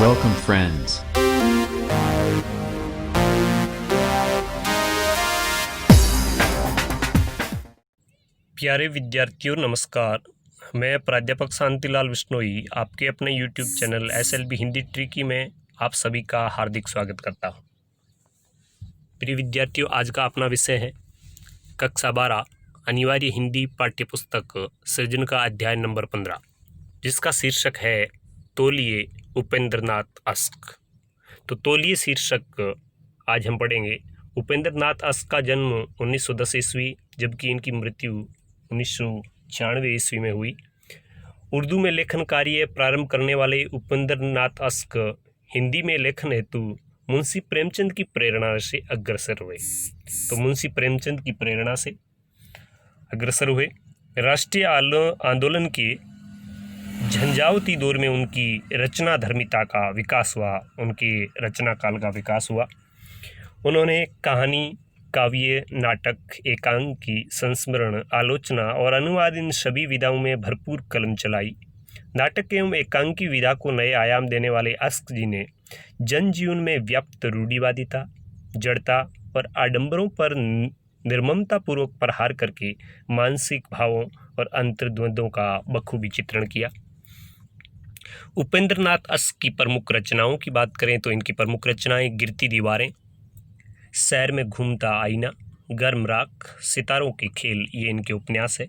Welcome friends. प्यारे विद्यार्थियों नमस्कार। मैं प्राध्यापक शांतिलाल बिश्नोई आपके अपने YouTube channel SLB Hindi tricky में आप सभी का हार्दिक स्वागत करता हूँ। प्रिय विद्यार्थियों, आज का अपना विषय है कक्षा 12 अनिवार्य हिंदी पाठ्यपुस्तक सृजन का अध्याय नंबर 15, जिसका शीर्षक है तौलिए उपेंद्रनाथ अश्क। तो तौलिए शीर्षक आज हम पढ़ेंगे। उपेंद्रनाथ अश्क का जन्म 1910 ईस्वी, जबकि इनकी मृत्यु 1996 ईस्वी में हुई। उर्दू में लेखन कार्य प्रारंभ करने वाले उपेंद्रनाथ अश्क हिंदी में लेखन हेतु मुंशी प्रेमचंद की प्रेरणा से अग्रसर हुए। तो मुंशी प्रेमचंद की प्रेरणा से अग्रसर हुए। राष्ट्रीय आंदोलन के झंझावती दौर में उनकी रचना धर्मिता का विकास हुआ, उनके रचना काल का विकास हुआ। उन्होंने कहानी, काव्य, नाटक, एकांकी, संस्मरण, आलोचना और अनुवाद इन सभी विधाओं में भरपूर कलम चलाई। नाटक एवं एकांकी विधा को नए आयाम देने वाले अश्क जी ने जनजीवन में व्याप्त रूढ़िवादिता, जड़ता और आडंबरों पर निर्ममतापूर्वक प्रहार करके मानसिक भावों और अंतर्द्वंद्वों का बखूबी चित्रण किया। उपेंद्रनाथ अश्क की प्रमुख रचनाओं की बात करें तो इनकी प्रमुख रचनाएं गिरती दीवारें, शहर में घूमता आईना, गर्म राख, सितारों के खेल ये इनके उपन्यास है।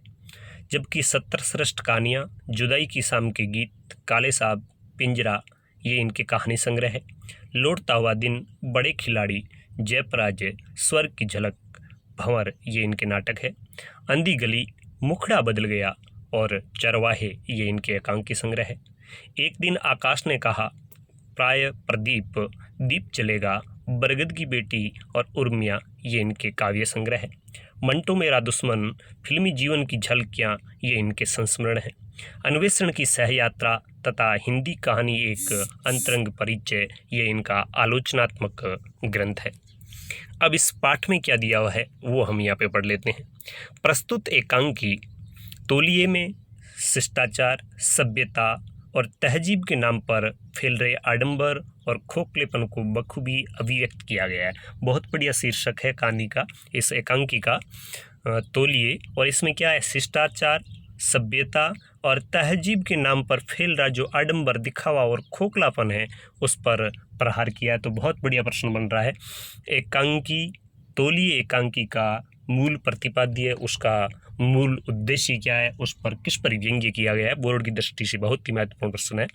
जबकि 70 श्रेष्ठ कहानियाँ, जुदाई की शाम के गीत, काले साहब, पिंजरा ये इनके कहानी संग्रह है। लौटता हुआ दिन, बड़े खिलाड़ी, जयपराज, स्वर्ग की झलक, भंवर ये इनके नाटक है। अंधी गली, मुखड़ा बदल गया और चरवाहे ये इनके एकांकी संग्रह है। एक दिन आकाश ने कहा, प्राय प्रदीप, दीप चलेगा, बरगद की बेटी और उर्मियाँ ये इनके काव्य संग्रह है। मंटो मेरा दुश्मन, फिल्मी जीवन की झलकियाँ ये इनके संस्मरण हैं। अन्वेषण की सहयात्रा तथा हिंदी कहानी एक अंतरंग परिचय ये इनका आलोचनात्मक ग्रंथ है। अब इस पाठ में क्या दिया हुआ है वो हम यहाँ पे पढ़ लेते हैं। प्रस्तुत एकांकी तौलिए में शिष्टाचार, सभ्यता और तहजीब के नाम पर फैल रहे आडंबर और खोखलेपन को बखूबी अभिव्यक्त किया गया है। बहुत बढ़िया शीर्षक है कहानी का, इस एकांकी का तौलिए। और इसमें क्या है, शिष्टाचार, सभ्यता और तहजीब के नाम पर फैल रहा जो आडंबर, दिखावा और खोखलापन है उस पर प्रहार किया है। तो बहुत बढ़िया प्रश्न बन रहा है। एकांकी, तौलिए एकांकी का मूल प्रतिपाद्य, उसका मूल उद्देश्य क्या है, उस पर किस पर व्यंग्य किया गया है, बोर्ड की दृष्टि से बहुत ही महत्वपूर्ण प्रश्न है।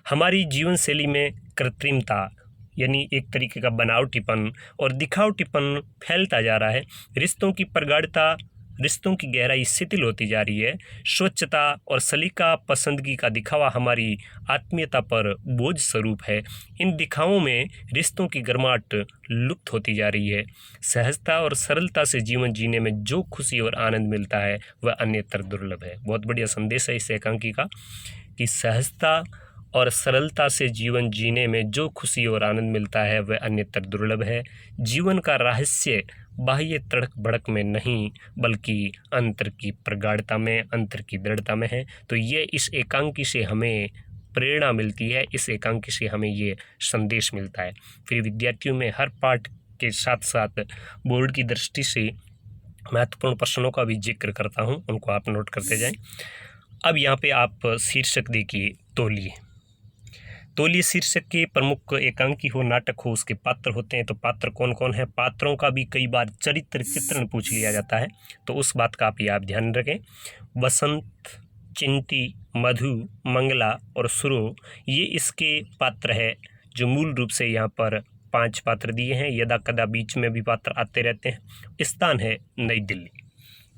हमारी जीवन शैली में कृत्रिमता यानी एक तरीके का बनावटीपन और दिखावटीपन फैलता जा रहा है। रिश्तों की प्रगाढ़ता, रिश्तों की गहराई शिथिल होती जा रही है। स्वच्छता और सलीका पसंदगी का दिखावा हमारी आत्मीयता पर बोझ स्वरूप है। इन दिखावों में रिश्तों की गर्माहट लुप्त होती जा रही है। सहजता और सरलता से जीवन जीने में जो खुशी और आनंद मिलता है वह अन्यत्र दुर्लभ है। बहुत बढ़िया संदेश है इस एकांकी का कि सहजता और सरलता से जीवन जीने में जो खुशी और आनंद मिलता है वह अन्यत्र दुर्लभ है। जीवन का रहस्य बाह्य तड़क भड़क में नहीं बल्कि अंतर की प्रगाढ़ता में, अंतर की दृढ़ता में है। तो ये इस एकांकी से हमें प्रेरणा मिलती है, इस एकांकी से हमें ये संदेश मिलता है। फिर विद्यार्थियों में हर पाठ के साथ साथ बोर्ड की दृष्टि से महत्वपूर्ण प्रश्नों का भी जिक्र करता हूँ, उनको आप नोट करते जाएं। अब यहाँ पे आप शीर्षक देखिए तौलिए। तौलिए शीर्षक के प्रमुख एकांकी हो, नाटक हो, उसके पात्र होते हैं। तो पात्र कौन कौन है, पात्रों का भी कई बार चरित्र चित्रण पूछ लिया जाता है, तो उस बात का आप ध्यान रखें। वसंत, चिंटी, मधु, मंगला और सुरो ये इसके पात्र है जो मूल रूप से यहाँ पर 5 पात्र दिए हैं। यदा कदा बीच में भी पात्र आते रहते हैं। स्थान है नई दिल्ली।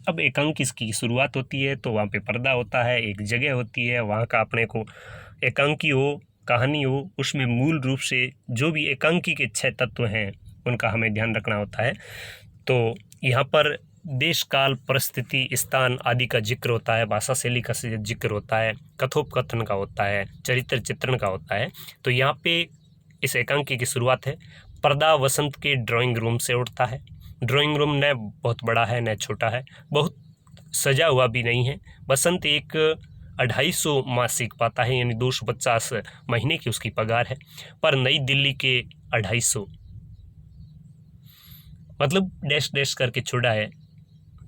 अब एकांकी की शुरुआत होती है तो वहाँ पे पर्दा होता है, एक जगह होती है, वहाँ का अपने को एकांकी हो, कहानी हो, उसमें मूल रूप से जो भी एकांकी के 6 तत्व हैं उनका हमें ध्यान रखना होता है। तो यहाँ पर देश, काल, परिस्थिति, स्थान आदि का जिक्र होता है, भाषा शैली का जिक्र होता है, कथोपकथन का होता है, चरित्र चित्रण का होता है। तो यहाँ पे इस एकांकी की शुरुआत है। पर्दा वसंत के ड्राइंग रूम से उठता है। ड्राइंग रूम न बहुत बड़ा है न छोटा है, बहुत सजा हुआ भी नहीं है। वसंत एक 250 मासिक पाता है, यानी 250 महीने की उसकी पगार है। पर नई दिल्ली के 250 मतलब डैश डैश करके छुड़ा है,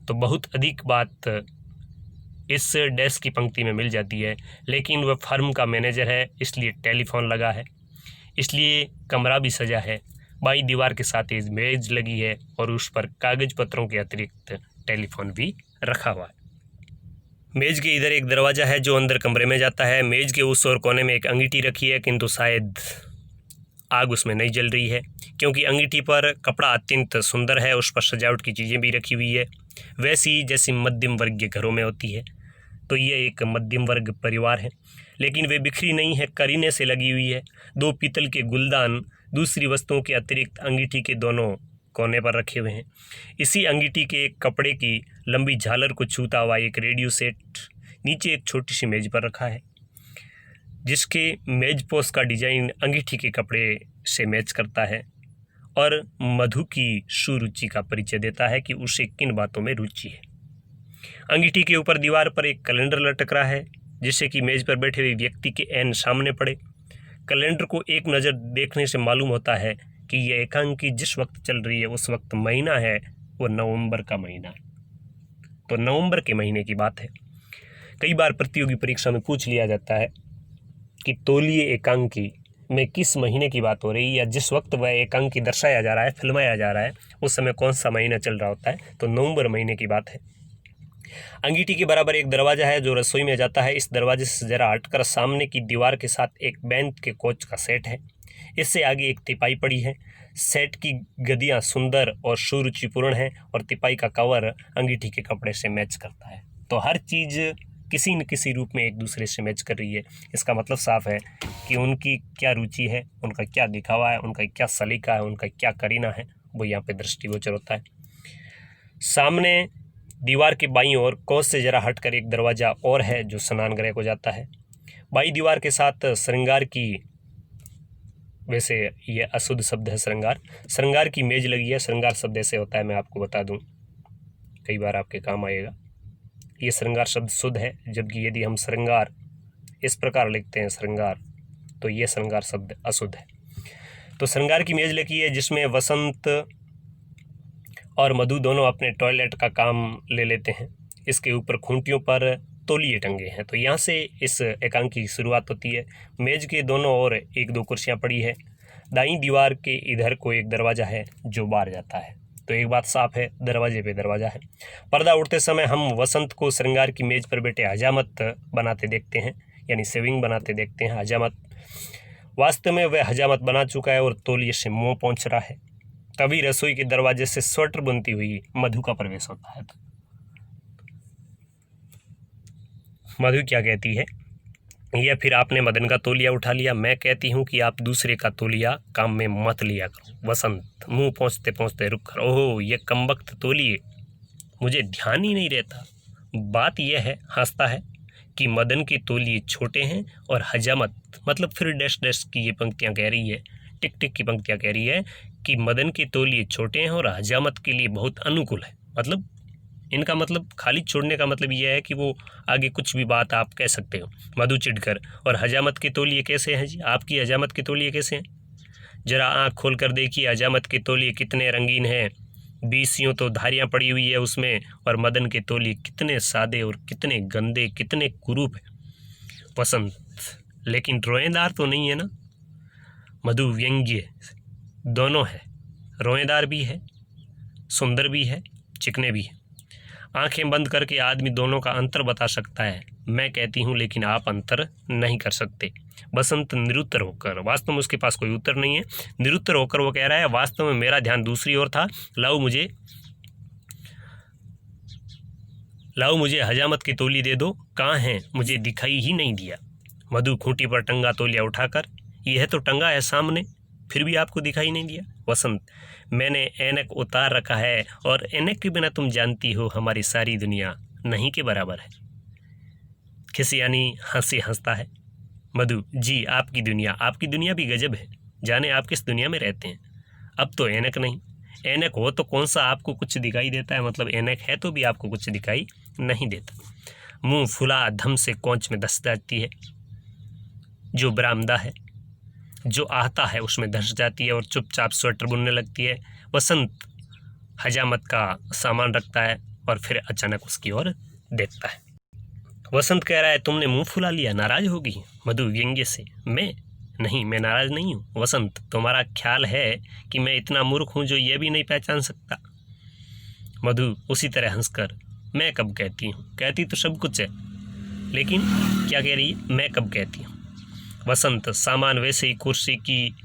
तो बहुत अधिक बात इस डैश की पंक्ति में मिल जाती है। लेकिन वह फर्म का मैनेजर है, इसलिए टेलीफोन लगा है, इसलिए कमरा भी सजा है, बाई दीवार के साथ एक मेज लगी है और उस पर कागज पत्रों के अतिरिक्त टेलीफोन भी रखा हुआ है। मेज के इधर एक दरवाज़ा है जो अंदर कमरे में जाता है। मेज के उस ओर कोने में एक अंगीठी रखी है, किंतु शायद आग उसमें नहीं जल रही है, क्योंकि अंगीठी पर कपड़ा अत्यंत सुंदर है, उस पर सजावट की चीज़ें भी रखी हुई है, वैसी जैसी मध्यम वर्ग के घरों में होती है। तो ये एक मध्यम वर्ग परिवार है, लेकिन वे बिखरी नहीं है, करीने से लगी हुई है। 2 पीतल के गुलदान दूसरी वस्तुओं के अतिरिक्त अंगीठी के दोनों कोने पर रखे हुए हैं। इसी अंगीठी के एक कपड़े की लंबी झालर को छूता हुआ एक रेडियो सेट नीचे एक छोटी सी मेज पर रखा है, जिसके मेज पोस्ट का डिजाइन अंगीठी के कपड़े से मैच करता है और मधु की सुरुचि का परिचय देता है कि उसे किन बातों में रुचि है। अंगीठी के ऊपर दीवार पर एक कैलेंडर लटक रहा है, जिससे कि मेज पर बैठे हुए व्यक्ति के ऐन सामने पड़े। कैलेंडर को एक नज़र देखने से मालूम होता है कि यह एकांकी जिस वक्त चल रही है उस वक्त महीना है वो नवंबर का महीना है। तो नवंबर के महीने की बात है। कई बार प्रतियोगी परीक्षा में पूछ लिया जाता है कि तौलिए एकांकी में किस महीने की बात हो रही है, या जिस वक्त वह एकांकी दर्शाया जा रहा है, फिल्माया जा रहा है, उस समय कौन सा महीना चल रहा होता है। तो नवंबर महीने की बात है। अंगीठी के बराबर एक दरवाज़ा है जो रसोई में जाता है। इस दरवाजे से जरा हटकर सामने की दीवार के साथ एक बेंच के कोच का सेट है। इससे आगे एक तिपाई पड़ी है। सेट की गद्दियाँ सुंदर और सुरुचिपूर्ण हैं और तिपाई का कवर अंगीठी के कपड़े से मैच करता है। तो हर चीज़ किसी न किसी रूप में एक दूसरे से मैच कर रही है। इसका मतलब साफ है कि उनकी क्या रुचि है, उनका क्या दिखावा है, उनका क्या सलीका है, उनका क्या करीना है, वो यहाँ पे दृष्टिगोचर होता है। सामने दीवार के बाईं ओर कोच से जरा हटकर एक दरवाज़ा और है जो स्नान गृह को जाता है। बाई दीवार के साथ श्रृंगार की, वैसे ये अशुद्ध शब्द है श्रृंगार की मेज लगी है। श्रृंगार शब्द ऐसे होता है, मैं आपको बता दूं, कई बार आपके काम आएगा। ये श्रृंगार शब्द शुद्ध है, जबकि यदि हम श्रृंगार इस प्रकार लिखते हैं श्रृंगार, तो ये श्रृंगार शब्द अशुद्ध है। तो श्रृंगार की मेज लगी है जिसमें वसंत और मधु दोनों अपने टॉयलेट का काम ले लेते हैं। इसके ऊपर खूंटियों पर तौलिए टंगे हैं। तो यहाँ से इस एकांकी की शुरुआत होती है। मेज के दोनों ओर 1-2 कुर्सियाँ पड़ी है। दाईं दीवार के इधर को एक दरवाज़ा है जो बाहर जाता है। तो एक बात साफ है, दरवाजे पे दरवाज़ा है। पर्दा उड़ते समय हम वसंत को श्रृंगार की मेज पर बैठे हजामत बनाते देखते हैं, यानी सेविंग बनाते देखते हैं, हजामत। वास्तव में वह हजामत बना चुका है और तौलिए से मुँह पहुँच रहा है। तभी रसोई के दरवाजे से स्वेटर बुनती हुई मधु का प्रवेश होता है। मधु क्या कहती है, या फिर आपने मदन का तौलिया उठा लिया। मैं कहती हूँ कि आप दूसरे का तौलिया काम में मत लिया करो। वसंत मुंह पहुँचते पहुँचते रुक कर, ओहो ये कमबख्त तौलिए, मुझे ध्यान ही नहीं रहता। बात यह है, हंसता है, कि मदन के तौलिए छोटे हैं और हजामत, मतलब फिर डैश डैश की ये पंक्तियाँ कह रही है, टिक टिक की पंक्तियाँ कह रही है कि मदन के तौलिए छोटे हैं और हजामत के लिए बहुत अनुकूल है। मतलब इनका मतलब खाली छोड़ने का मतलब यह है कि वो आगे कुछ भी बात आप कह सकते हो। मधु चिढ़कर, और हजामत के तौलिए कैसे हैं जी, आपकी हजामत के तौलिए कैसे हैं? जरा आँख खोल कर देखिए, हजामत के तौलिए कितने रंगीन हैं, 20 यूँ तो धारियाँ पड़ी हुई है उसमें, और मदन के तौलिए कितने सादे और कितने गंदे, कितने कुरूप है। वसंत, लेकिन रोएदार तो नहीं है ना? मधु व्यंग्य दोनों है, रोएदार भी है, सुंदर भी है, चिकने भी है। आंखें बंद करके आदमी दोनों का अंतर बता सकता है। मैं कहती हूँ लेकिन आप अंतर नहीं कर सकते। बसंत निरुत्तर होकर, वास्तव में उसके पास कोई उत्तर नहीं है, निरुत्तर होकर वो कह रहा है, वास्तव में मेरा ध्यान दूसरी ओर था। लाओ मुझे हजामत की तौली दे दो, कहाँ है, मुझे दिखाई ही नहीं दिया। मधु खूंटी पर टंगा तौलिया उठाकर, यह तो टंगा है सामने, फिर भी आपको दिखाई नहीं दिया। वसंत, मैंने ऐनक उतार रखा है और ऐनक के बिना तुम जानती हो हमारी सारी दुनिया नहीं के बराबर है। खिसियानी हंसी हंसता है। मधु, जी आपकी दुनिया भी गजब है, जाने आप किस दुनिया में रहते हैं। अब तो ऐनक नहीं, ऐनक हो तो कौन सा आपको कुछ दिखाई देता है, मतलब ऐनक है तो भी आपको कुछ दिखाई नहीं देता। मुंह फुला धम से कोंच में धंस जाती है। जो बरामदा है, जो आता है उसमें धंस जाती है और चुपचाप स्वेटर बुनने लगती है। वसंत हजामत का सामान रखता है और फिर अचानक उसकी ओर देखता है। वसंत कह रहा है, तुमने मुंह फुला लिया, नाराज होगी? मधु व्यंग्य से, मैं नहीं, मैं नाराज नहीं हूँ। वसंत, तुम्हारा ख्याल है कि मैं इतना मूर्ख हूँ जो ये भी नहीं पहचान सकता? मधु उसी तरह हंसकर, मैं कब कहती हूँ, कहती तो सब कुछ है, लेकिन क्या कह रही है, मैं कब कहती हूँ? वसंत सामान वैसे ही कुर्सी की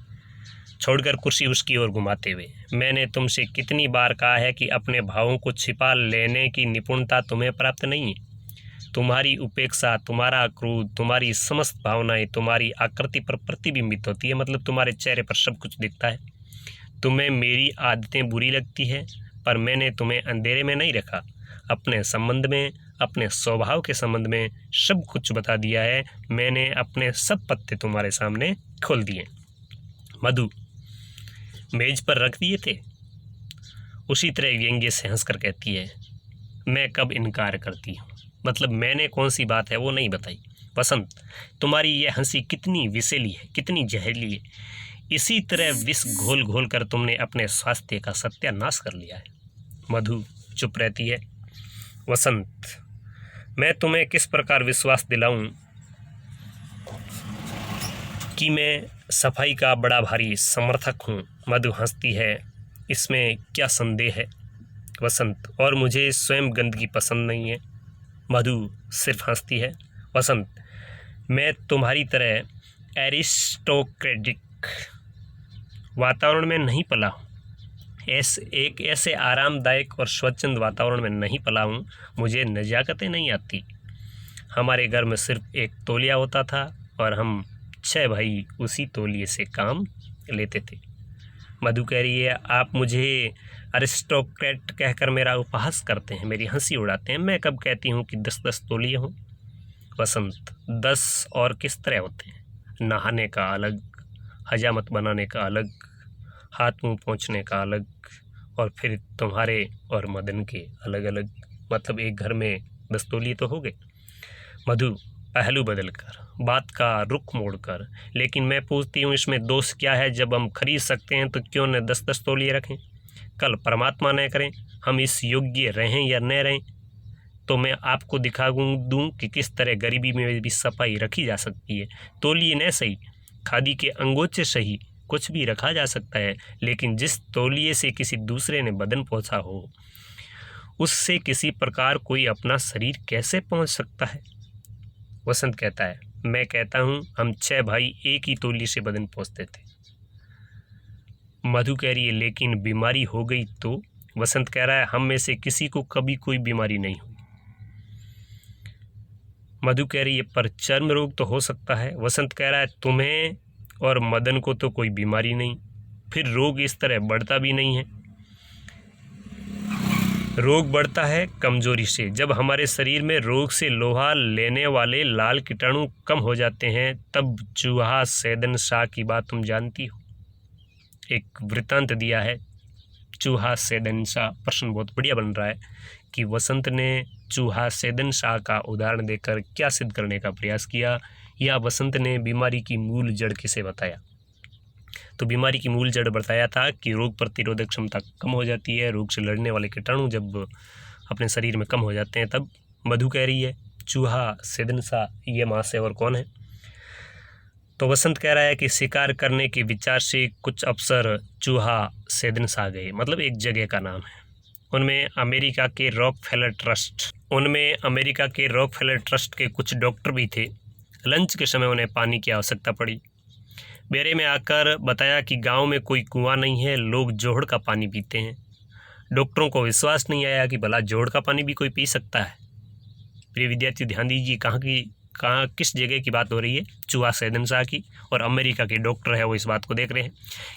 छोड़कर कुर्सी उसकी ओर घुमाते हुए, मैंने तुमसे कितनी बार कहा है कि अपने भावों को छिपा लेने की निपुणता तुम्हें प्राप्त नहीं है। तुम्हारी उपेक्षा, तुम्हारा क्रोध, तुम्हारी समस्त भावनाएं तुम्हारी आकृति पर प्रतिबिंबित होती है, मतलब तुम्हारे चेहरे पर सब कुछ दिखता है। तुम्हें मेरी आदतें बुरी लगती है, पर मैंने तुम्हें अंधेरे में नहीं रखा। अपने संबंध में, अपने स्वभाव के संबंध में सब कुछ बता दिया है। मैंने अपने सब पत्ते तुम्हारे सामने खोल दिए। मधु मेज पर रख दिए थे। उसी तरह व्यंग्य से हंसकर कहती है, मैं कब इनकार करती हूँ, मतलब मैंने कौन सी बात है वो नहीं बताई। वसंत, तुम्हारी यह हंसी कितनी विषैली है, कितनी जहरीली है। इसी तरह विष घोल घोल कर तुमने अपने स्वास्थ्य का सत्यानाश कर लिया है। मधु चुप रहती है। वसंत, मैं तुम्हें किस प्रकार विश्वास दिलाऊं कि मैं सफाई का बड़ा भारी समर्थक हूँ? मधु हंसती है, इसमें क्या संदेह है? वसंत, और मुझे स्वयं गंदगी पसंद नहीं है। मधु सिर्फ हंसती है। वसंत, मैं तुम्हारी तरह एरिस्टोक्रेटिक वातावरण में नहीं पला हूँ, एक ऐसे आरामदायक और स्वच्छंद वातावरण में नहीं पला हूँ। मुझे नजाकतें नहीं आती। हमारे घर में सिर्फ एक तौलिया होता था और हम 6 भाई उसी तौलिए से काम लेते थे। मधु कह रही है, आप मुझे अरिस्टोक्रेट कहकर मेरा उपहास करते हैं, मेरी हंसी उड़ाते हैं। मैं कब कहती हूँ कि 10-10 तौलिए हों? वसंत, 10 और किस तरह होते हैं? नहाने का अलग, हजामत बनाने का अलग, हाथ मुंह पोंछने का अलग, और फिर तुम्हारे और मदन के अलग अलग, मतलब एक घर में 10 तौलिए तो हो गए। मधु पहलू बदल कर, बात का रुख मोड़कर, लेकिन मैं पूछती हूँ इसमें दोष क्या है? जब हम खरीद सकते हैं तो क्यों न 10-10 तौलिए रखें? कल परमात्मा न करें हम इस योग्य रहें या न रहें, तो मैं आपको दिखा दूँ कि किस तरह गरीबी में भी सफाई रखी जा सकती है। तौलिए न सही, खादी के अंगोचे सही, कुछ भी रखा जा सकता है, लेकिन जिस तौलिए से किसी दूसरे ने बदन पोंछा हो, उससे किसी प्रकार कोई अपना शरीर कैसे पहुँच सकता है? वसंत कहता है, मैं कहता हूँ हम 6 भाई एक ही तौलिए से बदन पोंछते थे। मधु कह रही है, लेकिन बीमारी हो गई तो? वसंत कह रहा है, हम में से किसी को कभी कोई बीमारी नहीं हुई। मधु कह रही है, पर चर्म रोग तो हो सकता है। वसंत कह रहा है, तुम्हें और मदन को तो कोई बीमारी नहीं, फिर रोग इस तरह बढ़ता भी नहीं है। रोग बढ़ता है कमजोरी से। जब हमारे शरीर में रोग से लोहा लेने वाले लाल कीटाणु कम हो जाते हैं, तब चूहा सेदन शाह की बात तुम जानती हो। एक वृत्तांत दिया है, चूहा सेदन शाह। प्रश्न बहुत बढ़िया बन रहा है कि वसंत ने चूहा सेदन शाह का उदाहरण देकर क्या सिद्ध करने का प्रयास किया, या वसंत ने बीमारी की मूल जड़ किसे बताया? तो बीमारी की मूल जड़ बताया था कि रोग प्रतिरोधक क्षमता कम हो जाती है, रोग से लड़ने वाले कीटाणु जब अपने शरीर में कम हो जाते हैं तब। मधु कह रही है, चूहा सेदन शाह ये माँ से और कौन है? तो वसंत कह रहा है कि शिकार करने के विचार से कुछ अफसर चूहा सेदन शाह गए, मतलब एक जगह का नाम है। उनमें अमेरिका के रॉकफेलर ट्रस्ट के कुछ डॉक्टर भी थे। लंच के समय उन्हें पानी की आवश्यकता पड़ी। बेरे में आकर बताया कि गांव में कोई कुआं नहीं है, लोग जोहड़ का पानी पीते हैं। डॉक्टरों को विश्वास नहीं आया कि भला जोहड़ का पानी भी कोई पी सकता है। प्रिय विद्यार्थी ध्यान दीजिए, कहाँ किस जगह की बात हो रही है? चूहा सेदन शाह की, और अमेरिका के डॉक्टर है वो इस बात को देख रहे हैं,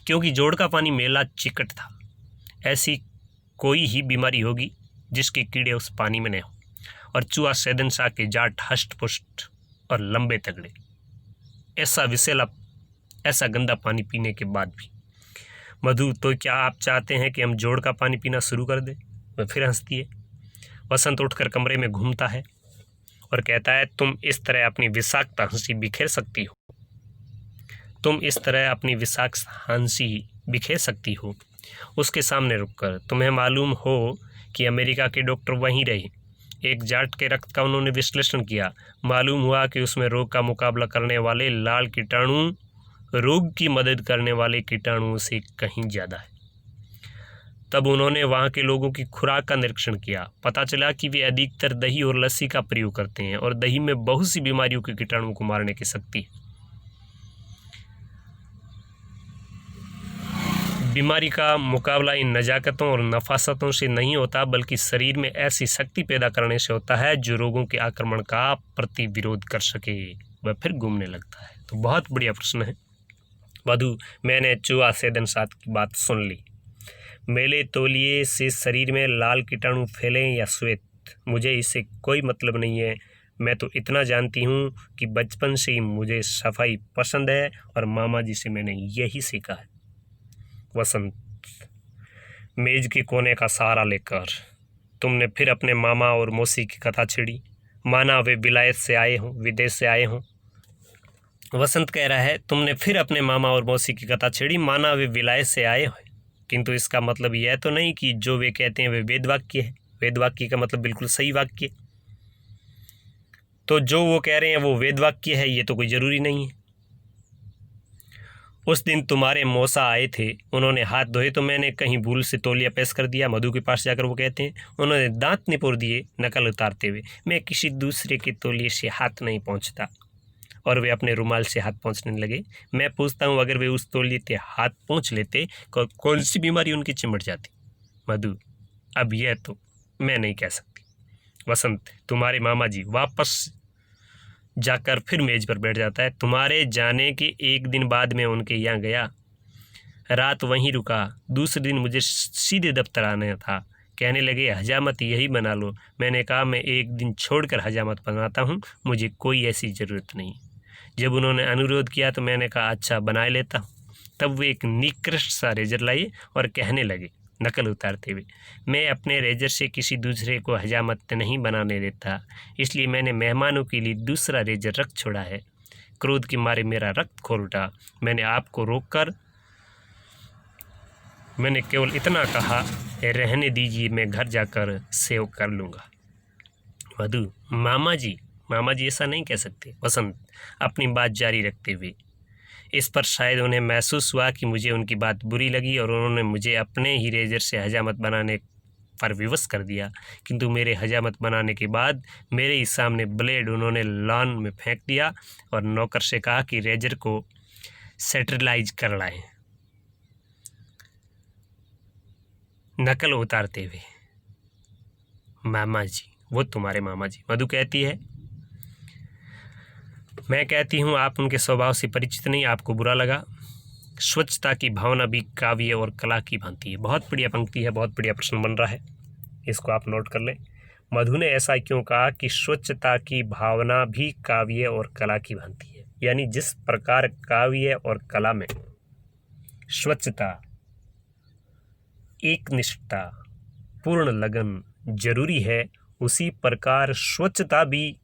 क्योंकि जोहड़ का पानी मेला चिकट था। ऐसी कोई ही बीमारी होगी जिसके कीड़े उस पानी में न हो, और चूहा सेदन शाह के जाट हष्ट पुष्ट और लंबे तगड़े। ऐसा विषैला, ऐसा गंदा पानी पीने के बाद भी। मधु, तो क्या आप चाहते हैं कि हम जोड़ का पानी पीना शुरू कर दें? वह फिर हंसती है। वसंत उठकर कमरे में घूमता है और कहता है तुम इस तरह अपनी विषाक्त हंसी बिखेर सकती हो, तुम इस तरह अपनी विषाक्त हंसी बिखेर सकती हो। उसके सामने रुककर तुम्हें मालूम हो कि अमेरिका के डॉक्टर वहीं रहे, एक जाट के रक्त का उन्होंने विश्लेषण किया, मालूम हुआ कि उसमें रोग का मुकाबला करने वाले लाल कीटाणु रोग की मदद करने वाले कीटाणुओं से कहीं ज़्यादा है। तब उन्होंने वहाँ के लोगों की खुराक का निरीक्षण किया, पता चला कि वे अधिकतर दही और लस्सी का प्रयोग करते हैं और दही में बहुत सी बीमारियों के कीटाणुओं को मारने की शक्ति है। बीमारी का मुकाबला इन नजाकतों और नफासतों से नहीं होता, बल्कि शरीर में ऐसी शक्ति पैदा करने से होता है जो रोगों के आक्रमण का प्रतिविरोध कर सके, वह फिर घूमने लगता है। तो बहुत बढ़िया प्रश्न है मधु। मैंने चूहा सेदन साथ की बात सुन ली। मेले तौलिए से शरीर में लाल कीटाणु फैलें या श्वेत, मुझे इससे कोई मतलब नहीं है। मैं तो इतना जानती हूँ कि बचपन से ही मुझे सफाई पसंद है और मामा जी से मैंने यही सीखा है। वसंत, मेज के कोने का सहारा लेकर तुमने फिर अपने मामा और मौसी की कथा छेड़ी, माना वे विलायत से आए हों, विदेश से आए हों। वसंत कह रहा है तुमने फिर अपने मामा और मौसी की कथा छेड़ी, माना वे विलायत से आए हों, किंतु इसका मतलब यह तो नहीं कि जो वे कहते हैं वे वेद वाक्य है। वेद वाक्य का मतलब बिल्कुल सही वाक्य, तो जो वो कह रहे हैं वो वेद वाक्य है, ये तो कोई ज़रूरी नहीं है। उस दिन तुम्हारे मौसा आए थे, उन्होंने हाथ धोए तो मैंने कहीं भूल से तौलिया पेश कर दिया। मधु के पास जाकर वो कहते हैं उन्होंने दांत निपोर दिए नकल उतारते हुए, मैं किसी दूसरे के तौलिए से हाथ नहीं पहुँचता, और वे अपने रुमाल से हाथ पहुँचने लगे। मैं पूछता हूँ अगर वे उस तौलिए से हाथ पहुँच लेते कौन सी बीमारी उनकी चिमट जाती। मधु, अब यह तो मैं नहीं कह सकती। वसंत, तुम्हारे मामा जी वापस जाकर फिर मेज पर बैठ जाता है। तुम्हारे जाने के एक दिन बाद मैं उनके यहाँ गया, रात वहीं रुका। दूसरे दिन मुझे सीधे दफ्तर आना था। कहने लगे हजामत यही बना लो। मैंने कहा मैं एक दिन छोड़कर हजामत बनाता हूँ, मुझे कोई ऐसी ज़रूरत नहीं। जब उन्होंने अनुरोध किया तो मैंने कहा अच्छा बना लेता हूँ। तब वे एक निकृष्ट सा रेजर लाए और कहने लगे नकल उतारते हुए, मैं अपने रेजर से किसी दूसरे को हजामत नहीं बनाने देता, इसलिए मैंने मेहमानों के लिए दूसरा रेजर रख छोड़ा है। क्रोध के मारे मेरा रक्त खोल उठा। मैंने आपको रोककर मैंने केवल इतना कहा रहने दीजिए, मैं घर जाकर सेव कर लूँगा। मधु, मामा जी ऐसा नहीं कह सकते। वसंत अपनी बात जारी रखते हुए, इस पर शायद उन्हें महसूस हुआ कि मुझे उनकी बात बुरी लगी और उन्होंने मुझे अपने ही रेजर से हजामत बनाने पर विवश कर दिया, किंतु मेरे हजामत बनाने के बाद मेरे ही सामने ब्लेड उन्होंने लॉन में फेंक दिया और नौकर से कहा कि रेजर को सेटरलाइज कर लाएं। नकल उतारते हुए, मामा जी, वो तुम्हारे मामा जी। मधु कहती है मैं कहती हूँ आप उनके स्वभाव से परिचित नहीं, आपको बुरा लगा। स्वच्छता की भावना भी काव्य और कला की भांति है। बहुत बढ़िया पंक्ति है, बहुत बढ़िया प्रश्न बन रहा है, इसको आप नोट कर लें। मधु ने ऐसा क्यों कहा कि स्वच्छता की भावना भी काव्य और कला की भांति है, यानी जिस प्रकार काव्य और कला में स्वच्छता, एकनिष्ठता, पूर्ण लगन जरूरी है, उसी प्रकार स्वच्छता भी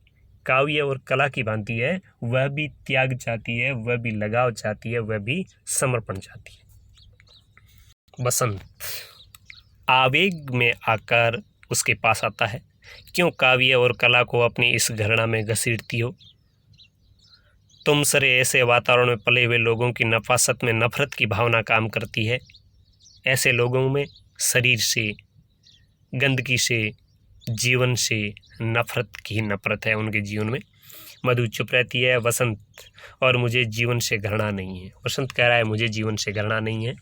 काव्य और कला की भांति है। वह भी त्याग चाहती है, वह भी लगाव चाहती है, वह भी समर्पण चाहती है। बसंत आवेग में आकर उसके पास आता है, क्यों काव्य और कला को अपनी इस घृणा में घसीटती हो? तुम सरे ऐसे वातावरण में पले हुए लोगों की नफासत में नफरत की भावना काम करती है। ऐसे लोगों में शरीर से, गंदगी से, जीवन से नफरत की नफरत है उनके जीवन में। मधु चुप रहती है। वसंत, और मुझे जीवन से घृणा नहीं है। वसंत कह रहा है मुझे जीवन से घृणा नहीं है।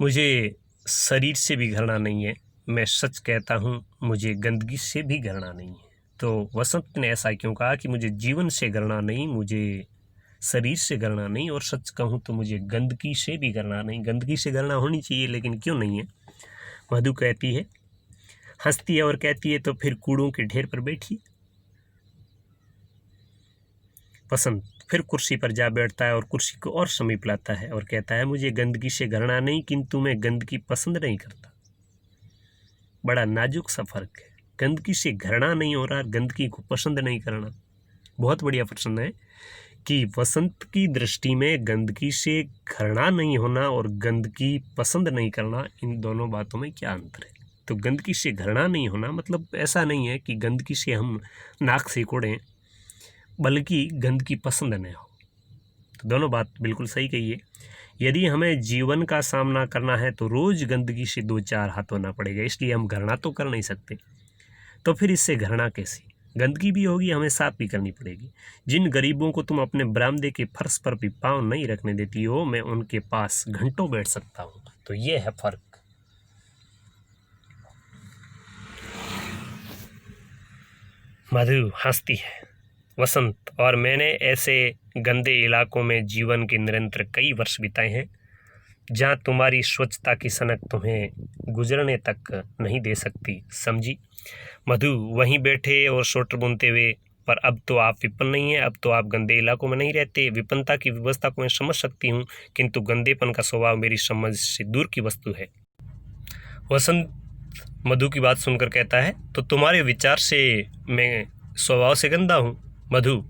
मुझे शरीर से भी घृणा नहीं है। मैं सच कहता हूँ, मुझे गंदगी से भी घृणा नहीं है। तो वसंत ने ऐसा क्यों कहा कि मुझे जीवन से घृणा नहीं, मुझे शरीर से घृणा नहीं, और सच कहूँ तो मुझे गंदगी से भी घृणा नहीं। गंदगी से घृणा होनी चाहिए, लेकिन क्यों नहीं है? मधु कहती है, हंसती है और कहती है तो फिर कूड़ों के ढेर पर बैठिए। वसंत फिर कुर्सी पर जा बैठता है और कुर्सी को और समीप लाता है और कहता है मुझे गंदगी से घृणा नहीं, किंतु मैं गंदगी पसंद नहीं करता। बड़ा नाजुक सा फर्क है। गंदगी से घृणा नहीं हो रहा, गंदगी को पसंद नहीं करना। बहुत बढ़िया प्रश्न है कि वसंत की दृष्टि में गंदगी से घृणा नहीं होना और गंदगी पसंद नहीं करना, इन दोनों बातों में क्या अंतर है। तो गंदगी से घृणा नहीं होना मतलब ऐसा नहीं है कि गंदगी से हम नाक से कोड़ें, बल्कि गंदगी पसंद न हो। तो दोनों बात बिल्कुल सही कही है। यदि हमें जीवन का सामना करना है तो रोज़ गंदगी से 2-4 हाथ धोना पड़ेगा, इसलिए हम घृणा तो कर नहीं सकते। तो फिर इससे घृणा कैसी? गंदगी भी होगी, हमें साफ भी करनी पड़ेगी। जिन गरीबों को तुम अपने बरामदे के फर्श पर भी पाँव नहीं रखने देती हो, मैं उनके पास घंटों बैठ सकता हूँ। तो ये है फर्क। मधु हंसती है। वसंत, और मैंने ऐसे गंदे इलाकों में जीवन के निरंतर कई वर्ष बिताए हैं जहाँ तुम्हारी स्वच्छता की सनक तुम्हें गुजरने तक नहीं दे सकती, समझी? मधु, वहीं बैठे और स्वेटर बुनते हुए, पर अब तो आप विपन्न नहीं हैं, अब तो आप गंदे इलाकों में नहीं रहते। विपन्नता की व्यवस्था को मैं समझ सकती हूँ, किंतु गंदेपन का स्वभाव मेरी समझ से दूर की वस्तु है। वसंत मधु की बात सुनकर कहता है, तो तुम्हारे विचार से मैं स्वभाव से गंदा हूँ? मधु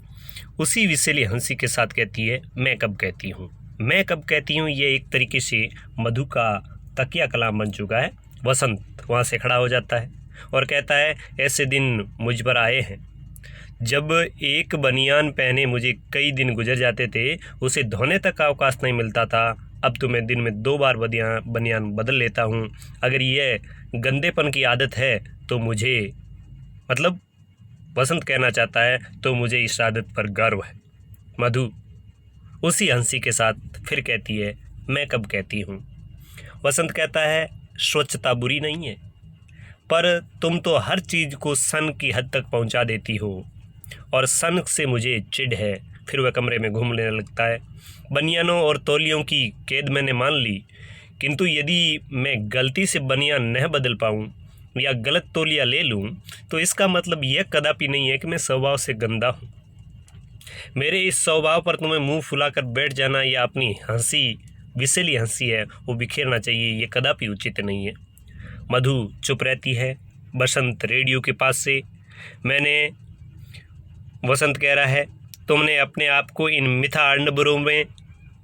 उसी विषैली हंसी के साथ कहती है, मैं कब कहती हूँ, मैं कब कहती हूँ। ये एक तरीके से मधु का तकिया कलाम बन चुका है। वसंत वहाँ से खड़ा हो जाता है और कहता है, ऐसे दिन मुझ पर आए हैं जब एक बनियान पहने मुझे कई दिन गुजर जाते थे, उसे धोने तक का अवकाश नहीं मिलता था। अब तो मैं दिन में 2 बार बनियान बदल लेता हूँ। अगर यह गंदेपन की आदत है तो मुझे, मतलब वसंत कहना चाहता है, तो मुझे इस आदत पर गर्व है। मधु उसी हंसी के साथ फिर कहती है, मैं कब कहती हूँ। वसंत कहता है, स्वच्छता बुरी नहीं है, पर तुम तो हर चीज़ को सन की हद तक पहुँचा देती हो और सन से मुझे चिढ़ है। फिर वह कमरे में घूमने लगता है। बनियानों और तौलियों की कैद मैंने मान ली, किंतु यदि मैं गलती से बनियान न बदल पाऊँ या गलत तौलिया ले लूँ तो इसका मतलब यह कदापि नहीं है कि मैं स्वभाव से गंदा हूँ। मेरे इस स्वभाव पर तुम्हें मुंह फुलाकर बैठ जाना या अपनी हंसी, विषैली हंसी है, वो बिखेरना चाहिए, ये कदापि उचित नहीं है। मधु चुप रहती है। बसंत रेडियो के पास से, वसंत कह रहा है, तुमने अपने आप को इन मिथ्या आडंबरों में,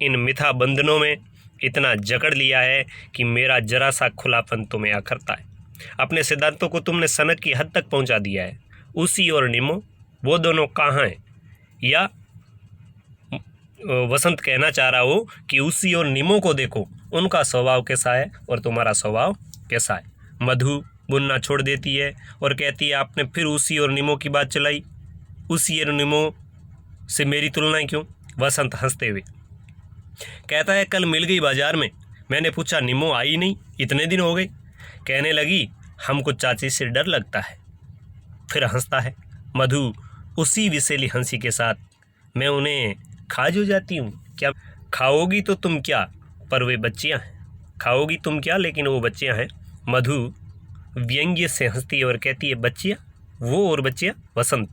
इन मिथ्या बंधनों में इतना जकड़ लिया है कि मेरा जरा सा खुलापन तुम्हें अखरता है। अपने सिद्धांतों को तुमने सनक की हद तक पहुंचा दिया है। उसी और निमो, वो दोनों कहाँ हैं? या वसंत कहना चाह रहा हो कि उसी और निमो को देखो, उनका स्वभाव कैसा है और तुम्हारा स्वभाव कैसा है। मधु बुनना छोड़ देती है और कहती है, आपने फिर उसी और निमो की बात चलाई, उसी और निमो से मेरी तुलना क्यों? वसंत हंसते हुए कहता है, कल मिल गई बाजार में, मैंने पूछा निमो आई नहीं, इतने दिन हो गए। कहने लगी, हमको चाची से डर लगता है। फिर हंसता है। मधु उसी विषैली हंसी के साथ, मैं उन्हें खा जो जाती हूँ। क्या खाओगी तो तुम क्या, पर वे बच्चियाँ हैं। खाओगी तुम क्या, लेकिन वो बच्चियाँ हैं। मधु व्यंग्य से हंसती है और कहती है, बच्चियाँ, वो और बच्चियाँ? वसंत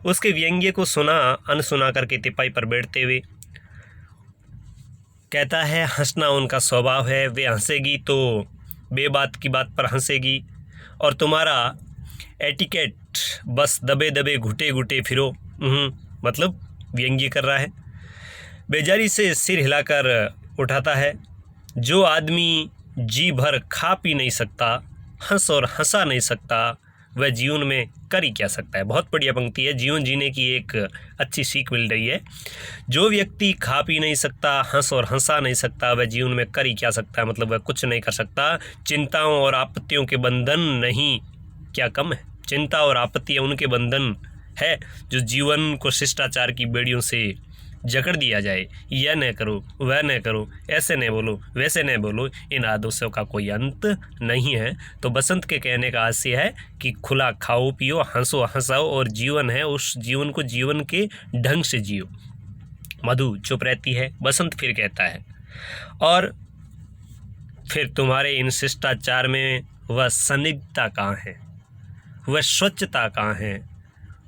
उसके व्यंग्य को सुना अनसुना करके तिपाई पर बैठते हुए कहता है, हंसना उनका स्वभाव है, वे हंसेगी तो बेबात की बात पर हंसेगी, और तुम्हारा एटिकेट बस दबे दबे घुटे घुटे फिरो। मतलब व्यंग्य कर रहा है। बेजारी से सिर हिलाकर उठाता है, जो आदमी जी भर खा पी नहीं सकता, हंस और हंसा नहीं सकता, वह जीवन में कर ही क्या सकता है। बहुत बढ़िया पंक्ति है, जीवन जीने की एक अच्छी सीख मिल रही है। जो व्यक्ति खा पी नहीं सकता, हंस और हंसा नहीं सकता, वह जीवन में कर ही क्या सकता है, मतलब वह कुछ नहीं कर सकता। चिंताओं और आपत्तियों के बंधन नहीं, क्या कम है? चिंता और आपत्तियाँ उनके बंधन है जो जीवन को शिष्टाचार की बेड़ियों से जकड़ दिया जाए। यह न करो, वह न करो, ऐसे न बोलो, वैसे न बोलो, इन आदर्शों का कोई अंत नहीं है। तो बसंत के कहने का आशय है कि खुला खाओ पियो, हंसो हंसाओ, और जीवन है, उस जीवन को जीवन के ढंग से जियो। मधु चुप रहती है। बसंत फिर कहता है, और फिर तुम्हारे इन शिष्टाचार में वह संदिग्धता कहाँ है, वह स्वच्छता कहाँ है,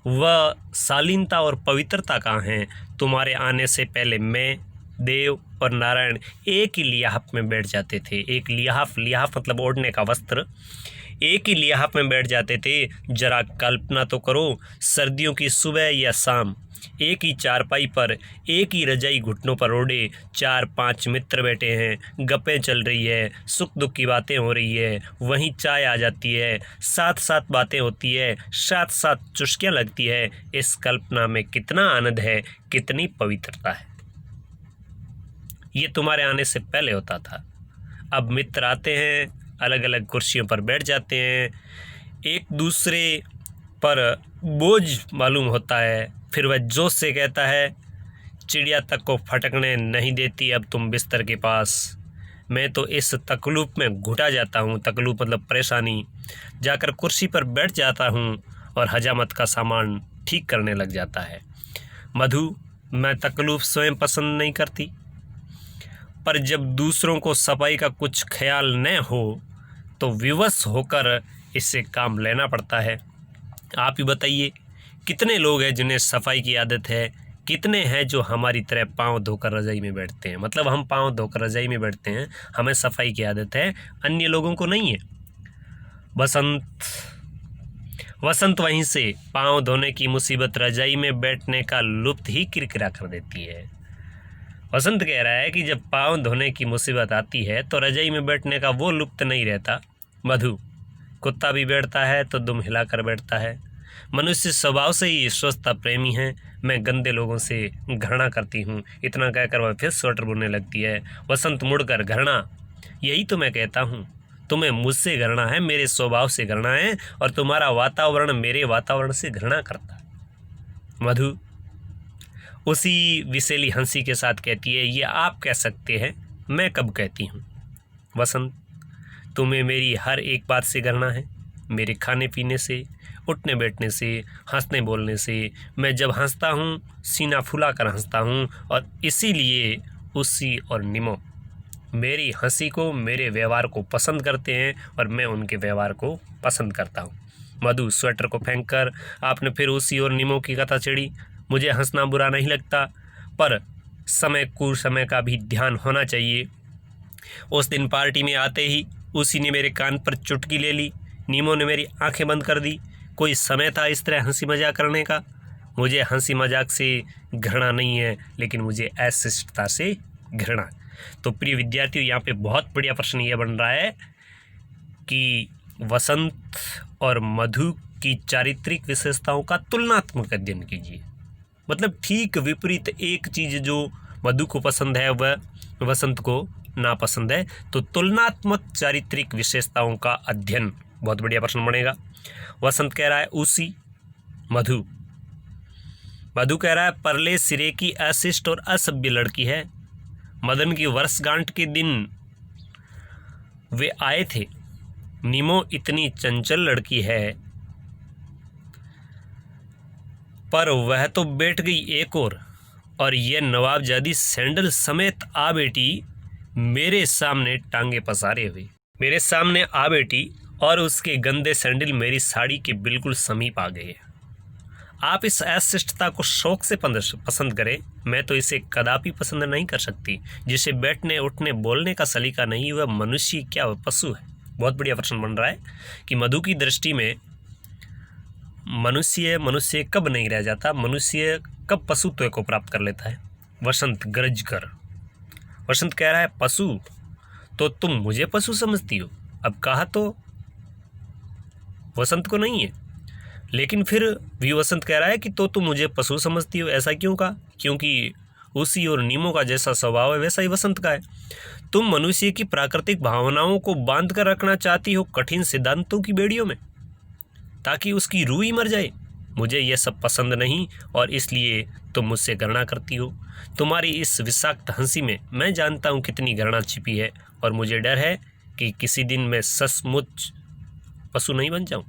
वह शालीनता और पवित्रता कहाँ है? तुम्हारे आने से पहले मैं, देव और नारायण एक ही लिहाफ में बैठ जाते थे। एक लिहाफ, लिहाफ मतलब ओढ़ने का वस्त्र, एक ही लिहाफ में बैठ जाते थे। जरा कल्पना तो करो, सर्दियों की सुबह या शाम एक ही चारपाई पर, एक ही रजाई घुटनों पर ओढ़े 4-5 मित्र बैठे हैं, गप्पें चल रही है, सुख दुख की बातें हो रही है, वहीं चाय आ जाती है, साथ साथ बातें होती है, साथ साथ चुस्कियाँ लगती है। इस कल्पना में कितना आनंद है, कितनी पवित्रता है। ये तुम्हारे आने से पहले होता था। अब मित्र आते हैं, अलग अलग कुर्सियों पर बैठ जाते हैं, एक दूसरे पर बोझ मालूम होता है। फिर वह जोश से कहता है, चिड़िया तक को फटकने नहीं देती अब तुम बिस्तर के पास। मैं तो इस तकलीफ में घुटा जाता हूँ, तकलीफ मतलब परेशानी, जाकर कुर्सी पर बैठ जाता हूँ और हजामत का सामान ठीक करने लग जाता है। मधु, मैं तकलीफ स्वयं पसंद नहीं करती, पर जब दूसरों को सफाई का कुछ ख्याल न हो तो विवश होकर इससे काम लेना पड़ता है। आप ही बताइए, कितने लोग हैं जिन्हें सफाई की आदत है, कितने हैं जो हमारी तरह पाँव धोकर रज़ाई में बैठते हैं। मतलब हम पाँव धोकर रज़ाई में बैठते हैं, हमें सफाई की आदत है, अन्य लोगों को नहीं है। वसंत वहीं से पाँव धोने की मुसीबत रज़ाई में बैठने का लुप्त ही किरकिरा कर देती है। वसंत कह रहा है कि जब पाँव धोने की मुसीबत आती है तो रज़ाई में बैठने का वो लुप्त नहीं रहता। मधु, कुत्ता भी बैठता है तो दुम हिलाकर बैठता है। मनुष्य स्वभाव से ही स्वस्थता प्रेमी है। मैं गंदे लोगों से घृणा करती हूँ। इतना कहकर वह फिर स्वेटर बुनने लगती है। वसंत मुड़कर, घृणा? यही तो मैं कहता हूँ, तुम्हें मुझसे घृणा है, मेरे स्वभाव से घृणा है, और तुम्हारा वातावरण मेरे वातावरण से घृणा करता है। मधु उसी विशेली हंसी के साथ कहती है, ये आप कह सकते हैं, मैं कब कहती हूँ? वसंत, तुम्हें मेरी हर एक बात से घृणा है, मेरे खाने पीने से, उठने बैठने से, हंसने बोलने से। मैं जब हंसता हूँ सीना फुलाकर हंसता हूँ, और इसीलिए उसी और निमो मेरी हंसी को, मेरे व्यवहार को पसंद करते हैं और मैं उनके व्यवहार को पसंद करता हूँ। मधु स्वेटर को फेंककर आपने फिर उसी और निमो की कथा छेड़ी। मुझे हंसना बुरा नहीं लगता, पर समय कुसमय का भी ध्यान होना चाहिए। उस दिन पार्टी में आते ही उसी ने मेरे कान पर चुटकी ले ली, नीमो ने मेरी आंखें बंद कर दी। कोई समय था इस तरह हंसी मजाक करने का? मुझे हंसी मजाक से घृणा नहीं है, लेकिन मुझे अशिष्टता से घृणा। तो प्रिय विद्यार्थियों, यहाँ पे बहुत बढ़िया प्रश्न ये बन रहा है कि वसंत और मधु की चारित्रिक विशेषताओं का तुलनात्मक अध्ययन कीजिए। मतलब ठीक विपरीत एक चीज़ जो मधु को पसंद है वह वसंत को नापसंद है, तो तुलनात्मक चारित्रिक विशेषताओं का अध्ययन। बहुत बढ़िया प्रश्न बनेगा। वसंत कह रहा है उसी, मधु कह रहा है परले सिरे की अशिष्ट और असभ्य लड़की है। मदन की वर्षगांठ के दिन वे आए थे। नीमो इतनी चंचल लड़की है, पर वह तो बैठ गई एक और यह नवाबजादी सैंडल समेत आ बैठी मेरे सामने टांगे पसारे हुए। मेरे सामने आ बैठी और उसके गंदे सैंडल मेरी साड़ी के बिल्कुल समीप आ गए। आप इस अशिष्टता को शौक से पसंद करें, मैं तो इसे कदापि पसंद नहीं कर सकती। जिसे बैठने उठने बोलने का सलीका नहीं, वह मनुष्य क्या वह पशु है। बहुत बढ़िया प्रश्न बन रहा है कि मधु की दृष्टि में मनुष्य कब नहीं रह जाता, मनुष्य कब पशुत्व को प्राप्त कर लेता है। वसंत गरज कर, वसंत कह रहा है पशु, तो तुम मुझे पशु समझती हो। अब कहा तो वसंत को नहीं है, लेकिन फिर भी वसंत कह रहा है कि तो तुम मुझे पशु समझती हो। ऐसा क्यों कहा? क्योंकि उसी और नीमो का जैसा स्वभाव है वैसा ही वसंत का है। तुम मनुष्य की प्राकृतिक भावनाओं को बांध कर रखना चाहती हो कठिन सिद्धांतों की बेड़ियों में, ताकि उसकी रूह ही मर जाए। मुझे यह सब पसंद नहीं और इसलिए तुम मुझसे घृणा करती हो। तुम्हारी इस विषाक्त हंसी में मैं जानता हूँ कितनी घृणा छिपी है, और मुझे डर है कि किसी दिन मैं सचमुच पशु नहीं बन जाऊँ।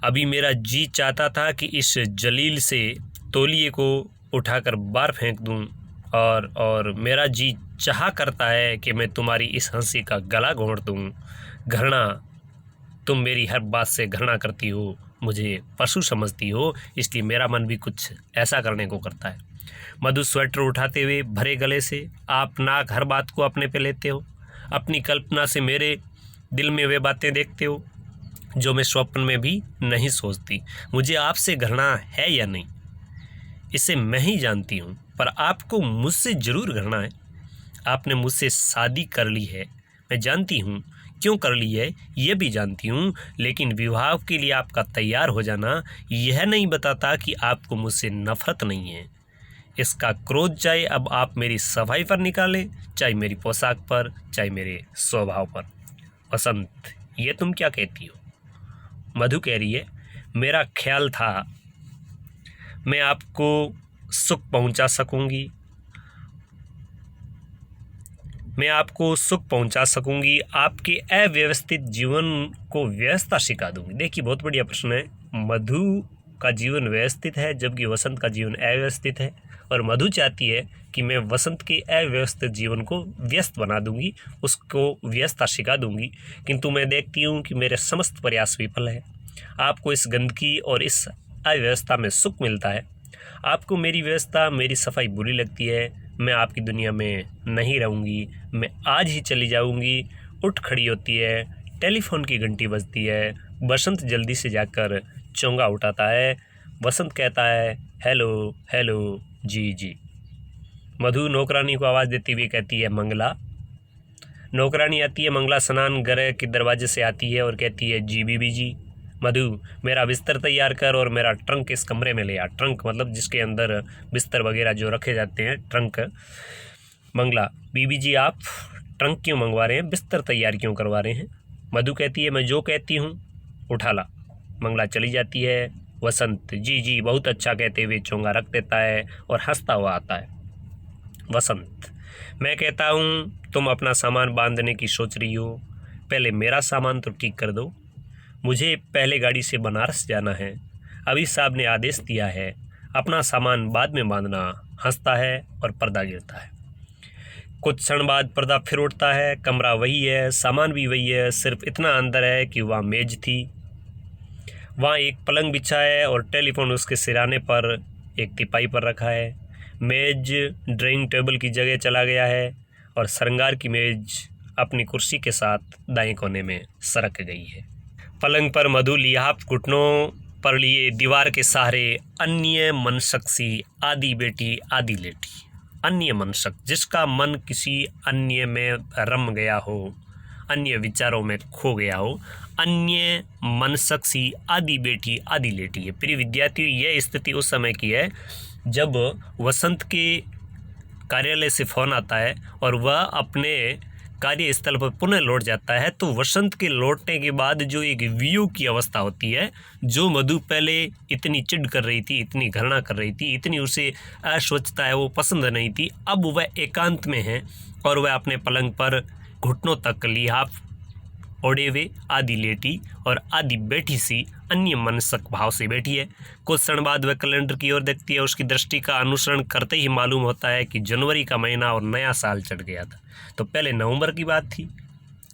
अभी मेरा जी चाहता था कि इस जलील से तौलिए को उठाकर बाहर फेंक दूं, और मेरा जी चाह करता है कि मैं तुम्हारी इस हंसी का गला घोंट दूं। घृणा, तुम मेरी हर बात से घृणा करती हो, मुझे पशु समझती हो, इसलिए मेरा मन भी कुछ ऐसा करने को करता है। मधु स्वेटर उठाते हुए भरे गले से, आप नाक हर बात को अपने पे लेते हो। अपनी कल्पना से मेरे दिल में वे बातें देखते हो जो मैं स्वप्न में भी नहीं सोचती। मुझे आपसे घृणा है या नहीं, इसे मैं ही जानती हूँ, पर आपको मुझसे ज़रूर घृणा है। आपने मुझसे शादी कर ली है, मैं जानती हूँ क्यों कर ली है, ये भी जानती हूँ, लेकिन विवाह के लिए आपका तैयार हो जाना यह नहीं बताता कि आपको मुझसे नफरत नहीं है। इसका क्रोध चाहे अब आप मेरी सफाई पर निकालें, चाहे मेरी पोशाक पर, चाहे मेरे स्वभाव पर। वसंत, ये तुम क्या कहती हो? मधु कह रही है, मेरा ख्याल था मैं आपको सुख पहुंचा सकूंगी, मैं आपको सुख पहुंचा सकूंगी, आपके अव्यवस्थित जीवन को व्यवस्था सिखा दूंगी। देखिए, बहुत बढ़िया प्रश्न है। मधु का जीवन व्यवस्थित है जबकि वसंत का जीवन अव्यवस्थित है, और मधु चाहती है कि मैं वसंत के अव्यवस्थित जीवन को व्यस्त बना दूंगी, उसको व्यवस्था सिखा दूंगी, किंतु मैं देखती हूँ कि मेरे समस्त प्रयास विफल है। आपको इस गंदगी और इस अव्यवस्था में सुख मिलता है। आपको मेरी व्यवस्था, मेरी सफाई बुरी लगती है। मैं आपकी दुनिया में नहीं रहूँगी, मैं आज ही चली जाऊँगी। उठ खड़ी होती है, टेलीफोन की घंटी बजती है। बसंत जल्दी से जाकर चोंगा उठाता है। वसंत कहता है, हेलो हेलो, जी जी। मधु नौकरानी को आवाज़ देती हुई कहती है, मंगला। नौकरानी आती है, मंगला स्नान घर के दरवाजे से आती है और कहती है, जी बीबी जी। मधु, मेरा बिस्तर तैयार कर और मेरा ट्रंक इस कमरे में ले आ। ट्रंक मतलब जिसके अंदर बिस्तर वगैरह जो रखे जाते हैं, ट्रंक। मंगला, बीबी जी आप ट्रंक क्यों मंगवा रहे हैं, बिस्तर तैयार क्यों करवा रहे हैं? मधु कहती है, मैं जो कहती हूँ उठा ला। मंगला चली जाती है। वसंत, जी जी बहुत अच्छा कहते हुए चोंगा रख देता है और हंसता हुआ आता है। वसंत, मैं कहता हूँ तुम अपना सामान बांधने की सोच रही हो, पहले मेरा सामान तो ठीक कर दो। मुझे पहले गाड़ी से बनारस जाना है, अभी साहब ने आदेश दिया है, अपना सामान बाद में बांधना। हंसता है और पर्दा गिरता है। कुछ क्षण बाद पर्दा फिर उठता है। कमरा वही है, सामान भी वही है, सिर्फ इतना अंदर है कि वहाँ मेज थी, वहाँ एक पलंग बिछा है और टेलीफोन उसके सिराने पर एक तिपाई पर रखा है। मेज ड्राइंग टेबल की जगह चला गया है और श्रृंगार की मेज अपनी कुर्सी के साथ दाएं कोने में सरक गई है। पलंग पर मधु लिहाफ घुटनों पर लिए दीवार के सहारे अन्य मनसक सी आधी बेटी आधी लेटी। अन्य मनसक, जिसका मन किसी अन्य में रम गया हो, अन्य विचारों में खो गया हो, अन्य मनसक सी आधी बेटी आधी लेटी है। प्रिय विद्यार्थियों, यह स्थिति उस समय की है जब वसंत के कार्यालय से फ़ोन आता है और वह अपने कार्यस्थल पर पुनः लौट जाता है। तो वसंत के लौटने के बाद जो एक वियोग की अवस्था होती है, जो मधु पहले इतनी चिढ़ कर रही थी, इतनी घृणा कर रही थी, इतनी उसे अस्वच्छता है वो पसंद नहीं थी, अब वह एकांत में है और वह अपने पलंग पर घुटनों तक लिहाफ ओढ़े हुए आधी लेटी और आधी बैठी सी अन्य मनसक भाव से बैठी है। कुछ क्षण बाद वह कैलेंडर की ओर देखती है। उसकी दृष्टि का अनुसरण करते ही मालूम होता है कि जनवरी का महीना और नया साल चढ़ गया था। तो पहले नवंबर की बात थी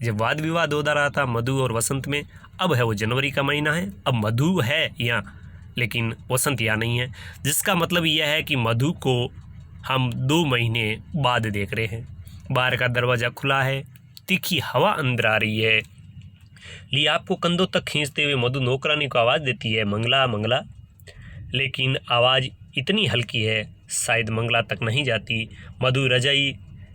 जब वाद विवाद होता रहा था मधु और वसंत में, अब है वो जनवरी का महीना है। अब मधु है यहाँ लेकिन वसंत यहाँ नहीं है, जिसका मतलब यह है कि मधु को हम 2 महीने बाद देख रहे हैं। बाहर का दरवाज़ा खुला है, तीखी हवा अंदर आ रही है। लिहाफ को कंधों तक खींचते हुए मधु नौकरानी को आवाज़ देती है, मंगला मंगला, लेकिन आवाज़ इतनी हल्की है शायद मंगला तक नहीं जाती। मधु रजाई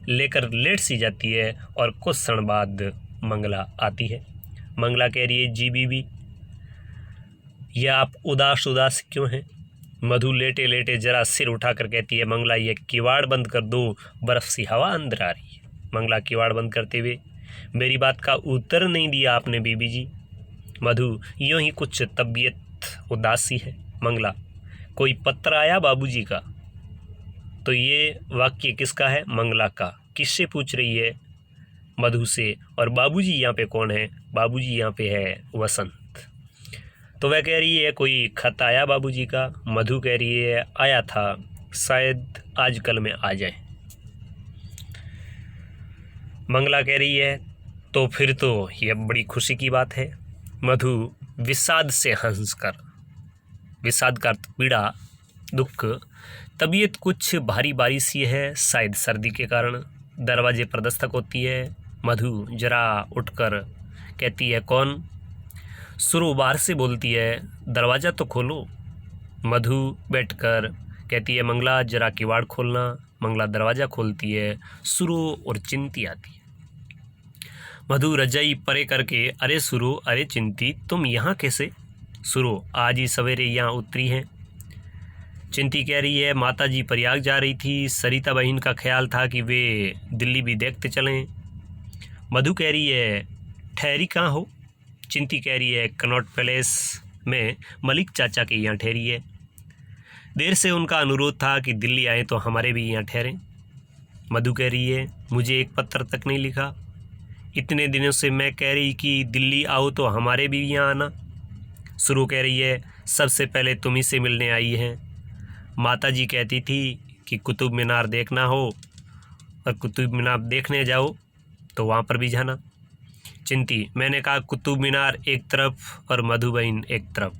लेकर लेट सी जाती है और कुछ क्षण बाद मंगला आती है। मंगला कह रही है, जी बीबी, यह आप उदास उदास क्यों हैं? मधु लेटे लेटे जरा सिर उठाकर कहती है, मंगला ये किवाड़ बंद कर दो, बर्फ सी हवा अंदर आ रही है। मंगला किवाड़ बंद करते हुए, मेरी बात का उत्तर नहीं दिया आपने बीबी जी। मधु, यूँ ही कुछ तबीयत उदासी है। मंगला, कोई पत्र आया बाबूजी का? तो ये वाक्य किसका है? मंगला का। किससे पूछ रही है? मधु से। और बाबूजी यहाँ पे कौन है? बाबूजी यहाँ पे है वसंत। तो वह कह रही है, कोई खत आया बाबूजी का? मधु कह रही है, आया था, शायद आज कल में आ जाए। मंगला कह रही है, तो फिर तो यह बड़ी खुशी की बात है। मधु विषाद से हंसकर, विषाद का अर्थ पीड़ा, दुख, तबीयत कुछ भारी भारी सी है, शायद सर्दी के कारण। दरवाजे पर दस्तक होती है। मधु जरा उठकर कहती है कौन? सुरु बाहर से बोलती है दरवाज़ा तो खोलो। मधु बैठकर कहती है मंगला जरा किवाड़ खोलना। मंगला दरवाज़ा खोलती है। सुरु और चिंती आती है। मधु रजाई परे करके अरे सुरु अरे चिंती तुम यहाँ कैसे? सुरु आज ही सवेरे यहाँ उतरी हैं। चिंती कह रही है माता जी प्रयाग जा रही थी, सरिता बहन का ख्याल था कि वे दिल्ली भी देखते चलें। मधु कह रही है ठहरी कहाँ हो? चिंती कह रही है कनॉट पैलेस में मलिक चाचा के यहाँ ठहरी है। देर से उनका अनुरोध था कि दिल्ली आए तो हमारे भी यहाँ ठहरें। मधु कह रही है मुझे एक पत्र तक नहीं लिखा। इतने दिनों से मैं कह रही कि दिल्ली आओ तो हमारे भी यहाँ आना। सुरु कह रही है सबसे पहले तुम ही से मिलने आई हैं। माता जी कहती थी कि कुतुब मीनार देखना हो और कुतुब मीनार देखने जाओ तो वहाँ पर भी जाना। चिंती मैंने कहा कुतुब मीनार एक तरफ और मधु बहन एक तरफ,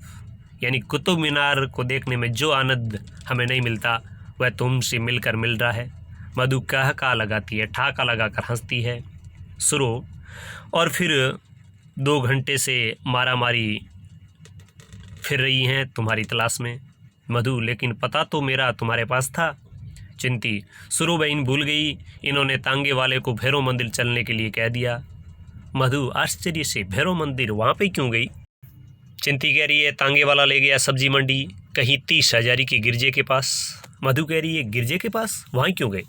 यानी कुतुब मीनार को देखने में जो आनंद हमें नहीं मिलता वह तुमसे मिलकर मिल रहा है। मधु कहका लगाती है, ठाका लगाकर हंसती है। सुरो और फिर 2 घंटे से मारामारी फिर रही हैं तुम्हारी तलाश में। मधु लेकिन पता तो मेरा तुम्हारे पास था। चिंती सुरु बहन भूल गई, इन्होंने तांगे वाले को भैरव मंदिर चलने के लिए कह दिया। मधु आश्चर्य से भैरव मंदिर वहाँ पे क्यों गई? चिंती कह रही है तांगे वाला ले गया सब्जी मंडी कहीं 30 हजारी के गिरजे के पास। मधु कह रही है गिरजे के पास वहाँ क्यों गए?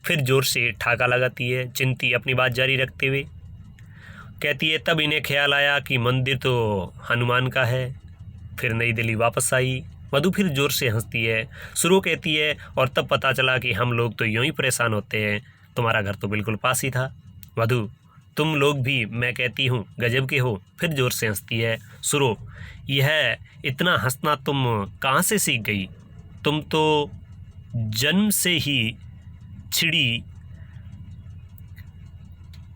फिर जोर से ठाका लगाती है। चिंती अपनी बात जारी रखते हुए कहती है तब इन्हें ख्याल आया कि मंदिर तो हनुमान का है। फिर नई दिल्ली वापस आई। मधु फिर जोर से हंसती है। सुरु कहती है और तब पता चला कि हम लोग तो यूं ही परेशान होते हैं, तुम्हारा घर तो बिल्कुल पास ही था। मधु तुम लोग भी मैं कहती हूँ गजब के हो। फिर जोर से हंसती है। सुरु यह इतना हंसना तुम कहाँ से सीख गई? तुम तो जन्म से ही छिड़ी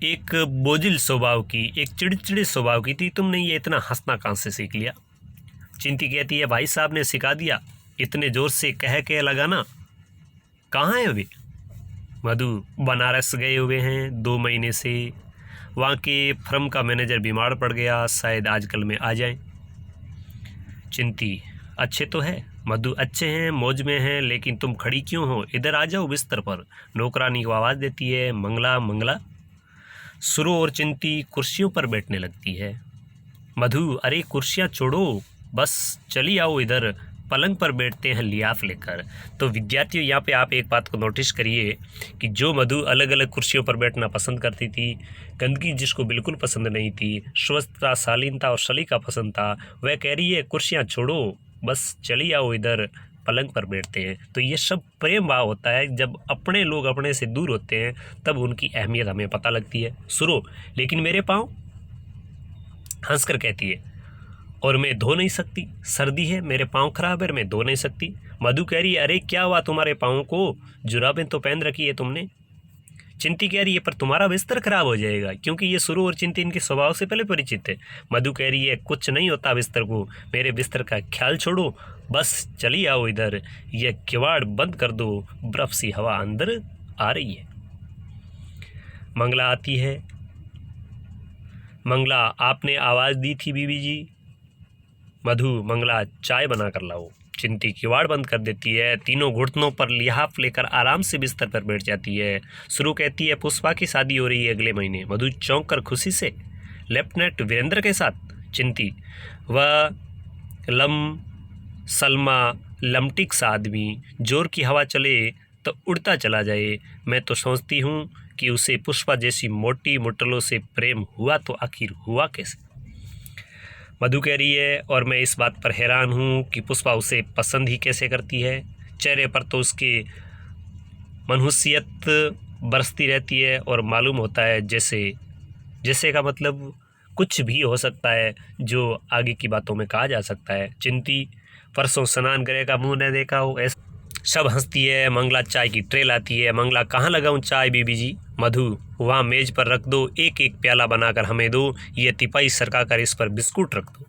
एक बोझिल स्वभाव की, एक चिड़चिड़े स्वभाव की थी, तुमने ये इतना हंसना कहाँ से सीख लिया? चिंती कहती है भाई साहब ने सिखा दिया, इतने जोर से कह लगाना। कहाँ है वे? मधु बनारस गए हुए हैं 2 महीने से, वहाँ के फर्म का मैनेजर बीमार पड़ गया, शायद आजकल में आ जाएं। चिंती अच्छे तो है। मधु अच्छे हैं, मौज में हैं, लेकिन तुम खड़ी क्यों हो? इधर आ जाओ बिस्तर पर। नौकरानी को आवाज़ देती है मंगला मंगला। सुरु और चिंती कुर्सियों पर बैठने लगती है। मधु अरे कुर्सियाँ छोड़ो, बस चली आओ इधर, पलंग पर बैठते हैं लियाफ लेकर। तो विद्यार्थियों यहाँ पे आप एक बात को नोटिस करिए कि जो मधु अलग अलग कुर्सियों पर बैठना पसंद करती थी, गंदगी जिसको बिल्कुल पसंद नहीं थी, स्वच्छता शालीनता और सलीका पसंद था, वह कह रही है कुर्सियाँ छोड़ो, बस चली आओ इधर, पलंग पर बैठते हैं। तो ये सब प्रेम भाव होता है। जब अपने लोग अपने से दूर होते हैं तब उनकी अहमियत हमें पता लगती है। सुनो लेकिन मेरे पाँव, हंसकर कहती है, और मैं धो नहीं सकती, सर्दी है, मेरे पाँव खराब है, मैं धो नहीं सकती। मधु कह रही है अरे क्या हुआ तुम्हारे पाँव को, जुराबें तो पहन रखी है तुमने। चिंती कह रही है पर तुम्हारा बिस्तर खराब हो जाएगा, क्योंकि ये सुरु और चिंती इनके स्वभाव से पहले परिचित है। मधु कह रही है कुछ नहीं होता बिस्तर को, मेरे बिस्तर का ख्याल छोड़ो, बस चली आओ इधर, यह किवाड़ बंद कर दो, बर्फ सी हवा अंदर आ रही है। मंगला आती है। मंगला आपने आवाज़ दी थी बीबी जी। मधु मंगला चाय बना कर लाओ। चिंती किवाड़ बंद कर देती है। तीनों घुटनों पर लिहाफ लेकर आराम से बिस्तर पर बैठ जाती है। सुरु कहती है पुष्पा की शादी हो रही है अगले महीने। मधु चौंक कर खुशी से, लेफ्टिनेंट वीरेंद्र के साथ? चिंती वह सलमा लमटिक सा आदमी, जोर की हवा चले तो उड़ता चला जाए। मैं तो सोचती हूँ कि उसे पुष्पा जैसी मोटी मुटलों से प्रेम हुआ तो आखिर हुआ कैसे? मधु कह रही है और मैं इस बात पर हैरान हूँ कि पुष्पा उसे पसंद ही कैसे करती है। चेहरे पर तो उसकी मनहूसियत बरसती रहती है और मालूम होता है जैसे का मतलब कुछ भी हो सकता है जो आगे की बातों में कहा जा सकता है। चिंती परसों स्नान करे का मुँह न देखा हो ऐसा सब हंसती है। मंगला चाय की ट्रे लाती है। मंगला कहाँ लगाऊं चाय बीबी जी? मधु वहाँ मेज पर रख दो, एक एक प्याला बनाकर हमें दो, ये तिपाही सरका कर इस पर बिस्कुट रख दो।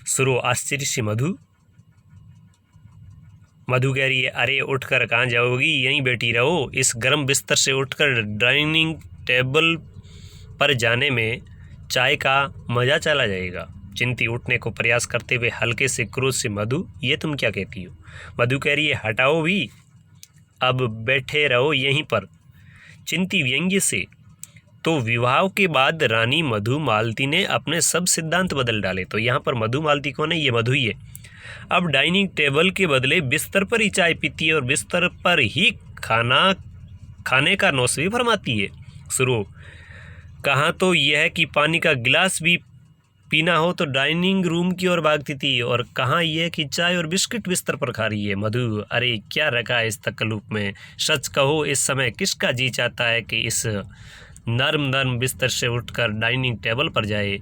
सुरो आश्चर्य से मधु कह रही है अरे उठकर कहाँ जाओगी, यहीं बैठी रहो, इस गर्म बिस्तर से उठकर डाइनिंग टेबल पर जाने में चाय का मज़ा चला जाएगा। चिंती उठने को प्रयास करते हुए हल्के से क्रोध से, मधु ये तुम क्या कहती हो? मधु कह रही है, हटाओ भी, अब बैठे रहो यहीं पर। चिंती व्यंग्य से, तो विवाह के बाद रानी मधुमालती ने अपने सब सिद्धांत बदल डाले। तो यहाँ पर मधुमालती कौन है? ये मधु ही है। अब डाइनिंग टेबल के बदले बिस्तर पर ही चाय पीती है और बिस्तर पर ही खाने का नौसवी फरमाती है। शुरू कहाँ तो यह है कि पानी का गिलास भी पीना हो तो डाइनिंग रूम की ओर भागती थी, और कहाँ यह कि चाय और बिस्किट बिस्तर पर खा रही है। मधु, अरे क्या रखा है इस तकल्लुफ में? सच कहो, इस समय किसका जी चाहता है कि इस नर्म नर्म बिस्तर से उठकर डाइनिंग टेबल पर जाए?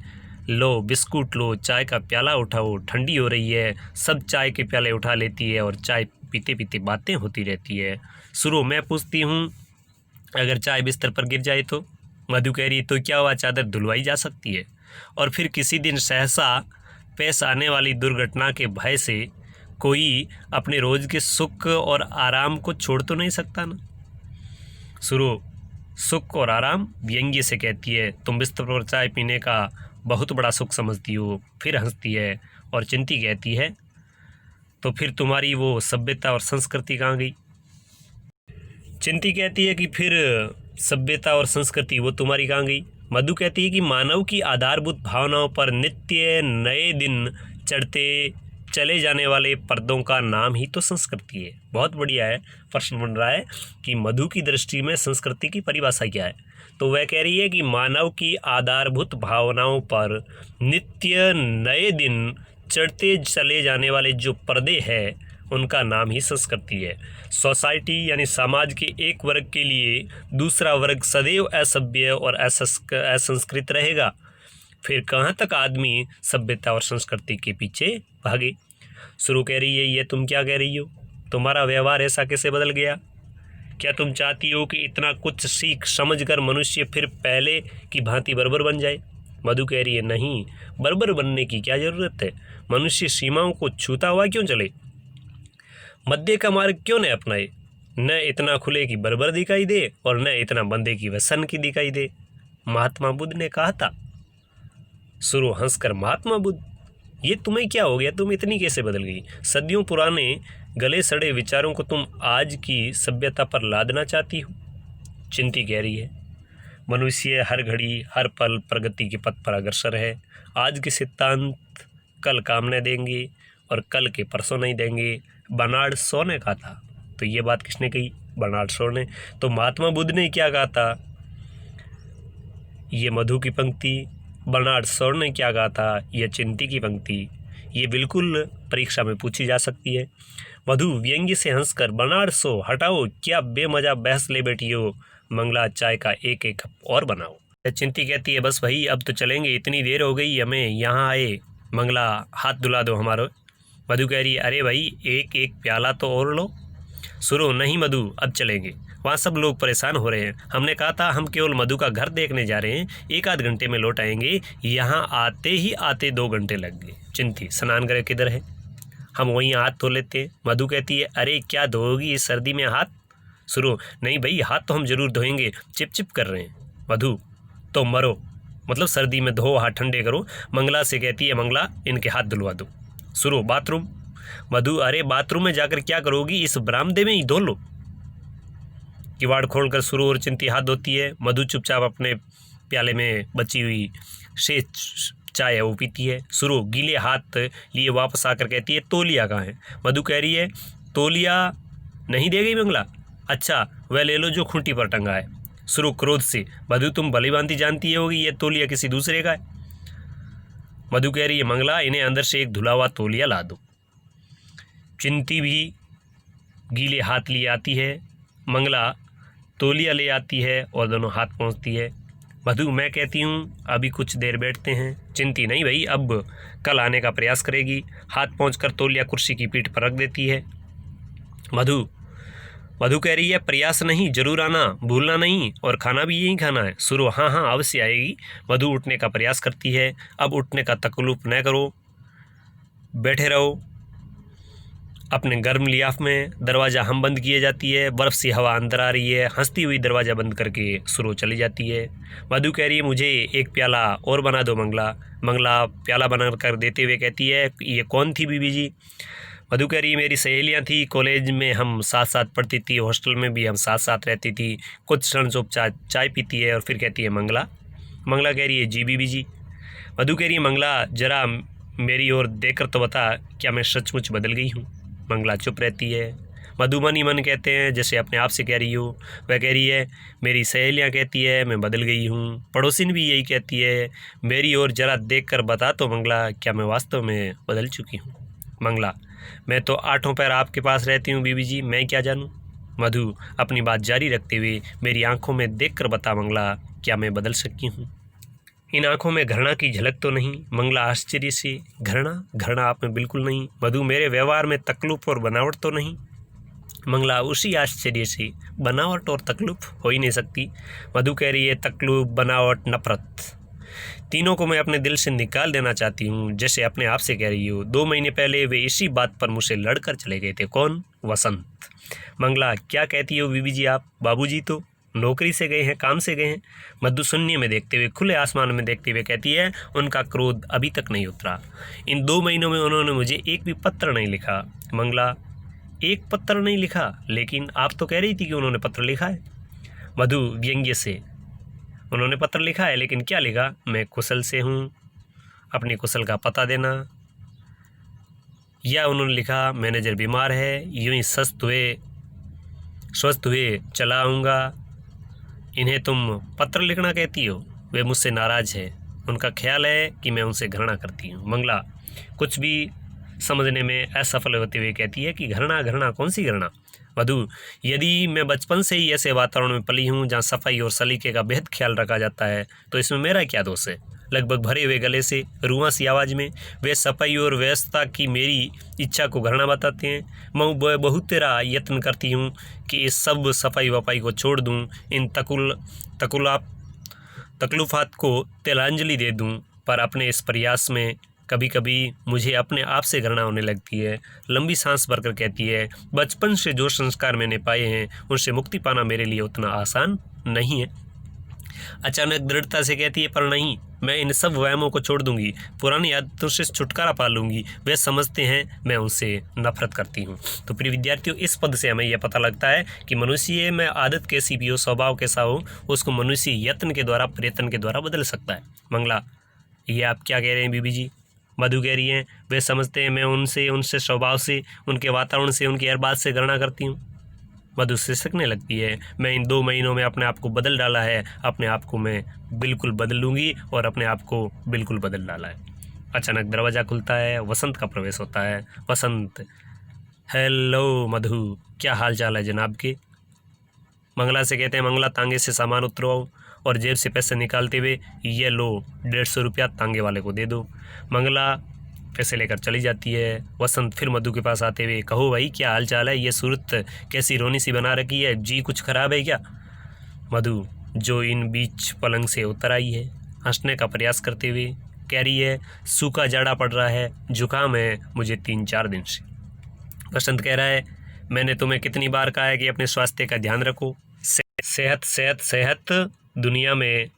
लो बिस्कुट लो, चाय का प्याला उठाओ, ठंडी हो रही है। सब चाय के प्याले उठा लेती है और चाय पीते पीते बातें होती रहती है। शुरू मैं पूछती हूँ, अगर चाय बिस्तर पर गिर जाए तो? मधु कह रही, तो क्या हुआ, चादर धुलवाई जा सकती है। और फिर किसी दिन सहसा पेश आने वाली दुर्घटना के भय से कोई अपने रोज के सुख और आराम को छोड़ तो नहीं सकता ना। शुरू सुख और आराम व्यंग्य से कहती है, तुम बिस्तर पर चाय पीने का बहुत बड़ा सुख समझती हो। फिर हंसती है और चिंती कहती है, तो फिर तुम्हारी वो सभ्यता और संस्कृति कहाँ गई? चिंती कहती है कि फिर सभ्यता और संस्कृति वो तुम्हारी कहाँ गई? मधु कहती है कि मानव की आधारभूत भावनाओं पर नित्य नए दिन चढ़ते चले जाने वाले पर्दों का नाम ही तो संस्कृति है। बहुत बढ़िया है। प्रश्न बन रहा है कि मधु की दृष्टि में संस्कृति की परिभाषा क्या है? तो वह कह रही है कि मानव की आधारभूत भावनाओं पर नित्य नए दिन चढ़ते चले जाने वाले जो पर्दे हैं उनका नाम ही संस्कृति है। सोसाइटी यानी समाज के एक वर्ग के लिए दूसरा वर्ग सदैव असभ्य और असंस्कृत रहेगा। फिर कहाँ तक आदमी सभ्यता और संस्कृति के पीछे भागे? शुरू कह रही है, ये तुम क्या कह रही हो? तुम्हारा व्यवहार ऐसा कैसे बदल गया? क्या तुम चाहती हो कि इतना कुछ सीख समझकर मनुष्य फिर पहले की भांति बर्बर बन जाए? मधु कह रही है, नहीं, बर्बर बनने की क्या ज़रूरत है? मनुष्य सीमाओं को छूता हुआ क्यों चले? मध्य का मार्ग क्यों न अपनाए? न इतना खुले की बर्बर दिखाई दे और न इतना बंदे की वसन की दिखाई दे। महात्मा बुद्ध ने कहा था। शुरू हंसकर, महात्मा बुद्ध, ये तुम्हें क्या हो गया? तुम इतनी कैसे बदल गई? सदियों पुराने गले सड़े विचारों को तुम आज की सभ्यता पर लादना चाहती हो। चिंती कह रही है, मनुष्य हर घड़ी हर पल प्रगति के पथ पर अग्रसर है। आज के सिद्धांत कल काम न देंगे और कल के परसों नहीं देंगे। बर्नार्ड शॉ ने कहा था। तो ये बात किसने कही? बर्नार्ड शॉ ने। तो महात्मा बुद्ध ने क्या कहा था? ये मधु की पंक्ति। बर्नार्ड शॉ ने क्या कहा था? यह चिंती की पंक्ति। ये बिल्कुल परीक्षा में पूछी जा सकती है। मधु व्यंग्य से हंसकर, बर्नार्ड शॉ, हटाओ, क्या बेमजा बहस ले बैठी हो? मंगला, चाय का एक एक कप और बनाओ। चिंती कहती है, बस भाई अब तो चलेंगे, इतनी देर हो गई हमें यहाँ आए। मंगला, हाथ धुला दो हमारा। मधु कह रही है, अरे भाई एक एक प्याला तो और लो। सुनो, नहीं मधु, अब चलेंगे, वहाँ सब लोग परेशान हो रहे हैं। हमने कहा था हम केवल मधु का घर देखने जा रहे हैं, 1 आध घंटे में लौट आएंगे। यहाँ आते ही आते 2 घंटे लग गए। चिंती, स्नान गृह किधर है? हम वहीं हाथ धो लेते हैं। मधु कहती है, अरे क्या धोगी इस सर्दी में हाथ? सुनो, नहीं भाई, हाथ तो हम जरूर धोएंगे, चिप चिप कर रहे हैं। मधु, तो मरो, मतलब सर्दी में धो, हाथ ठंडे करो। मंगला से कहती है, मंगला इनके हाथ धुलवा दो। सुनो, बाथरूम? मधु, अरे बाथरूम में जाकर क्या करोगी, इस बरामदे में ही धो लो। किवाड़ खोलकर सुरु और चिंती हाथ धोती है। मधु चुपचाप अपने प्याले में बची हुई शेष चाय है वो पीती है। सुरु गीले हाथ लिए वापस आकर कहती है, तौलिया कहाँ है? मधु कह रही है, तौलिया नहीं दे गई मंगला? अच्छा, वह ले लो जो खूंटी पर टंगा है। सुरु क्रोध से, मधु तुम भली भांति जानती होगी ये तौलिया किसी दूसरे का है। मधु कह रही है, मंगला इन्हें अंदर से एक धुला हुआ तौलिया ला दो। चिंती भी गीले हाथ लिए आती है। मंगला तौलिया ले आती है और दोनों हाथ पहुँचती है। मधु, मैं कहती हूँ अभी कुछ देर बैठते हैं। चिंती, नहीं भाई, अब कल आने का प्रयास करेगी। हाथ पहुँचकर तौलिया कुर्सी की पीठ पर रख देती है। मधु कह रही है, प्रयास नहीं, जरूर आना, भूलना नहीं, और खाना भी यही खाना है। सुरो, हाँ हाँ अवश्य आएगी। मधु उठने का प्रयास करती है। अब उठने का तकल्लुफ न करो, बैठे रहो। अपने गर्म लियाफ में दरवाज़ा हम बंद किए जाती है, बर्फ़ सी हवा अंदर आ रही है, हंसती हुई दरवाज़ा बंद करके सुरो चली जाती है। मधु कह रही है मुझे एक प्याला और बना दो मंगला। मंगला प्याला बना कर देते हुए कहती है ये कौन थी बीबी जी? मधु कह रही है मेरी सहेलियाँ थी, कॉलेज में हम साथ साथ पढ़ती थी, हॉस्टल में भी हम साथ साथ रहती थी, कुछ क्षण चुपचाप चाय पीती है और फिर कहती है मंगला। मंगला कह रही है जी बीबी जी। मधु कह रही है मंगला जरा मेरी ओर देखकर तो बता क्या मैं सचमुच बदल गई हूँ? मंगला चुप रहती है। मधु मन ही मन कहते हैं जैसे अपने आप से कह रही हो। वह कह रही है मेरी सहेलियाँ कहती है मैं बदल गई हूँ, पड़ोसिन भी यही कहती है, मेरी ओर जरा देखकर बता तो मंगला क्या मैं वास्तव में बदल चुकी हूँ? मंगला मैं तो आठों पैर आपके पास रहती हूँ बीबी जी, मैं क्या जानूँ? मधु अपनी बात जारी रखते हुए मेरी आंखों में देखकर बता मंगला क्या मैं बदल सकी हूँ? इन आंखों में घृणा की झलक तो नहीं? मंगला आश्चर्य से घृणा आप में बिल्कुल नहीं। मधु मेरे व्यवहार में तकल्लुफ़ और बनावट तो नहीं? मंगला उसी आश्चर्य से बनावट और तकल्लुफ़ हो ही नहीं सकती। मधु कह रही है तकल्लुफ़, बनावट, नफरत, तीनों को मैं अपने दिल से निकाल देना चाहती हूँ जैसे अपने आप से कह रही हो। 2 महीने पहले वे इसी बात पर मुझसे लड़कर चले गए थे। कौन? वसंत। मंगला क्या कहती हो बीबी जी आप? बाबूजी तो नौकरी से गए हैं, काम से गए हैं। मधु शून्य में देखते हुए, खुले आसमान में देखते हुए कहती है उनका क्रोध अभी तक नहीं उतरा। इन 2 महीनों में उन्होंने मुझे एक भी पत्र नहीं लिखा। मंगला एक पत्र नहीं लिखा? लेकिन आप तो कह रही थी कि उन्होंने पत्र लिखा है। मधु व्यंग्य से उन्होंने पत्र लिखा है, लेकिन क्या लिखा? मैं कुशल से हूँ, अपनी कुशल का पता देना। या उन्होंने लिखा मैनेजर बीमार है, यूं ही स्वस्थ हुए चला आऊँगा। इन्हें तुम पत्र लिखना कहती हो? वे मुझसे नाराज़ है, उनका ख्याल है कि मैं उनसे घृणा करती हूँ। मंगला कुछ भी समझने में असफल होते हुए कहती है कि घृणा कौन सी घृणा? मधु यदि मैं बचपन से ही ऐसे वातावरण में पली हूँ जहाँ सफाई और सलीके का बेहद ख्याल रखा जाता है तो इसमें मेरा क्या दोष है? लगभग भरे हुए गले से रुआं सी आवाज़ में वे सफाई और व्यवस्था की मेरी इच्छा को घृणा बताते हैं। मैं बहुत तेरा यत्न करती हूँ कि इस सब सफाई वफाई को छोड़ दूँ, इन तकल्लुफ़ात को तिलांजलि दे दूँ, पर अपने इस प्रयास में कभी कभी मुझे अपने आप से घृणा होने लगती है। लंबी सांस भरकर कहती है बचपन से जो संस्कार मैंने पाए हैं उनसे मुक्ति पाना मेरे लिए उतना आसान नहीं है। अचानक दृढ़ता से कहती है पर नहीं, मैं इन सब वहमों को छोड़ दूंगी, पुरानी आदतों से छुटकारा पा लूँगी। वे समझते हैं मैं उनसे नफरत करती हूँ। तो प्रिय विद्यार्थियों, इस पद से हमें यह पता लगता है कि मनुष्य में आदत कैसी भी हो, स्वभाव कैसा हो, उसको मनुष्य यत्न के द्वारा, प्रयत्न के द्वारा बदल सकता है। मंगला ये आप क्या कह रहे हैं बीबी जी? मधु कह रही हैं वे समझते हैं मैं उनसे स्वभाव से, उनके वातावरण से, उनकी हर बात से घृणा करती हूँ। मधु सिसकने लगती है मैं इन 2 महीनों में अपने आप को बदल डाला है, अपने आप को मैं बिल्कुल बदल लूँगी और अपने आप को बिल्कुल बदल डाला है। अचानक दरवाज़ा खुलता है, वसंत का प्रवेश होता है। वसंत हेलो मधु, क्या हाल चाल है जनाब के? मंगला से कहते हैं मंगला तांगे से सामान उतरवाओ और जेब से पैसे निकालते हुए ये लो 150 रुपया तांगे वाले को दे दो। मंगला पैसे लेकर चली जाती है। वसंत फिर मधु के पास आते हुए कहो भाई क्या हाल चाल है, ये सूरत कैसी रोनी सी बना रखी है, जी कुछ खराब है क्या? मधु जो इन बीच पलंग से उतर आई है हंसने का प्रयास करते हुए कह रही है सूखा जाड़ा पड़ रहा है, जुकाम है मुझे 3-4 दिन से। वसंत कह रहा है मैंने तुम्हें कितनी बार कहा है कि अपने स्वास्थ्य का ध्यान रखो। सेहत सेहत सेहत, दुनिया में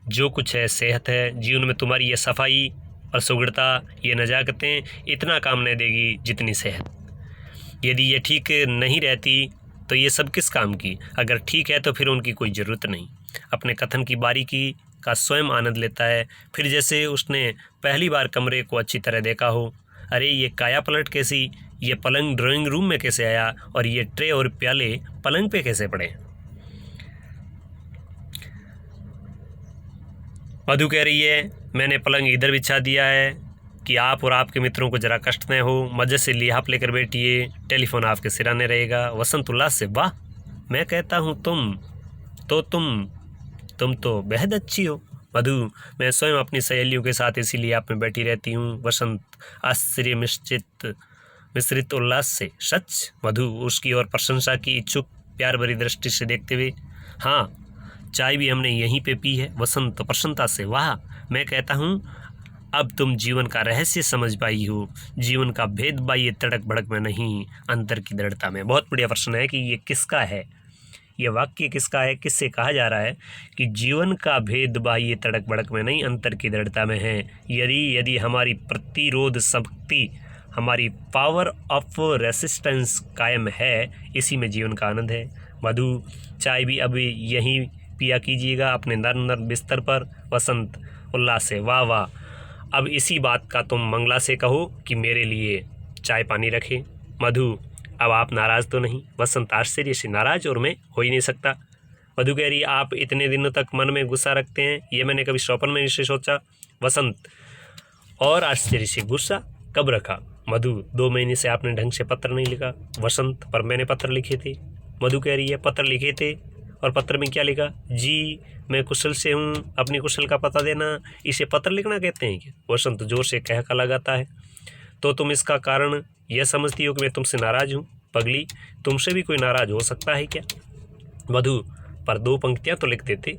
जो कुछ है सेहत है। जीवन में तुम्हारी ये सफाई और सुगढ़ता, ये नजाकतें इतना काम नहीं देगी जितनी सेहत। यदि ये ठीक नहीं रहती तो ये सब किस काम की? अगर ठीक है तो फिर उनकी कोई ज़रूरत नहीं। अपने कथन की बारीकी का स्वयं आनंद लेता है, फिर जैसे उसने पहली बार कमरे को अच्छी तरह देखा हो। अरे ये काया पलट कैसी, ये पलंग ड्राइंग रूम में कैसे आया और ये ट्रे और प्याले पलंग पे कैसे पड़े? मधु कह रही है मैंने पलंग इधर बिछा दिया है कि आप और आपके मित्रों को ज़रा कष्ट न हो, मजे से लिहाफ लेकर बैठिए, टेलीफोन आपके सिराने रहेगा। वसंत उल्लास से वाह, मैं कहता हूँ तुम तो बेहद अच्छी हो। मधु मैं स्वयं अपनी सहेलियों के साथ इसीलिए आप में बैठी रहती हूँ। वसंत आश्चर्य मिश्रित उल्लास से सच? मधु उसकी ओर प्रशंसा की इच्छुक प्यार भरी दृष्टि से देखते हुए हाँ, चाय भी हमने यहीं पे पी है। वसंत प्रसन्नता से वाह, मैं कहता हूँ अब तुम जीवन का रहस्य समझ पाई हो, जीवन का भेद बाह्य तड़क भड़क में नहीं, अंतर की दृढ़ता में। बहुत बढ़िया प्रश्न है कि ये किसका है, ये वाक्य किसका है, किससे कहा जा रहा है कि जीवन का भेद बाह्य तड़क भड़क में नहीं, अंतर की दृढ़ता में है। यदि हमारी प्रतिरोध शक्ति, हमारी पावर ऑफ रेसिस्टेंस कायम है, इसी में जीवन का आनंद है। मधु, चाय भी अब यहीं पिया कीजिएगा अपने नर नर बिस्तर पर। वसंत उल्लास से, वाह वाह, अब इसी बात का तुम मंगला से कहो कि मेरे लिए चाय पानी रखे। मधु, अब आप नाराज़ तो नहीं? वसंत आश्चर्य से, नाराज़ और मैं हो ही नहीं सकता। मधु कह रही, आप इतने दिनों तक मन में गुस्सा रखते हैं, ये मैंने कभी स्वप्न में नहीं सोचा। वसंत और आश्चर्य से, गुस्सा कब रखा? मधु, 2 महीने से आपने ढंग से पत्र नहीं लिखा। वसंत, पर मैंने पत्र लिखे थे। मधु कह रही है, पत्र लिखे थे, और पत्र में क्या लिखा? जी मैं कुशल से हूँ, अपनी कुशल का पता देना, इसे पत्र लिखना कहते हैं क्या? वसंत जोर से कहका लगाता है, तो तुम इसका कारण यह समझती हो कि मैं तुमसे नाराज़ हूँ? पगली, तुमसे भी कोई नाराज़ हो सकता है क्या? मधु, पर 2 पंक्तियाँ तो लिख देते।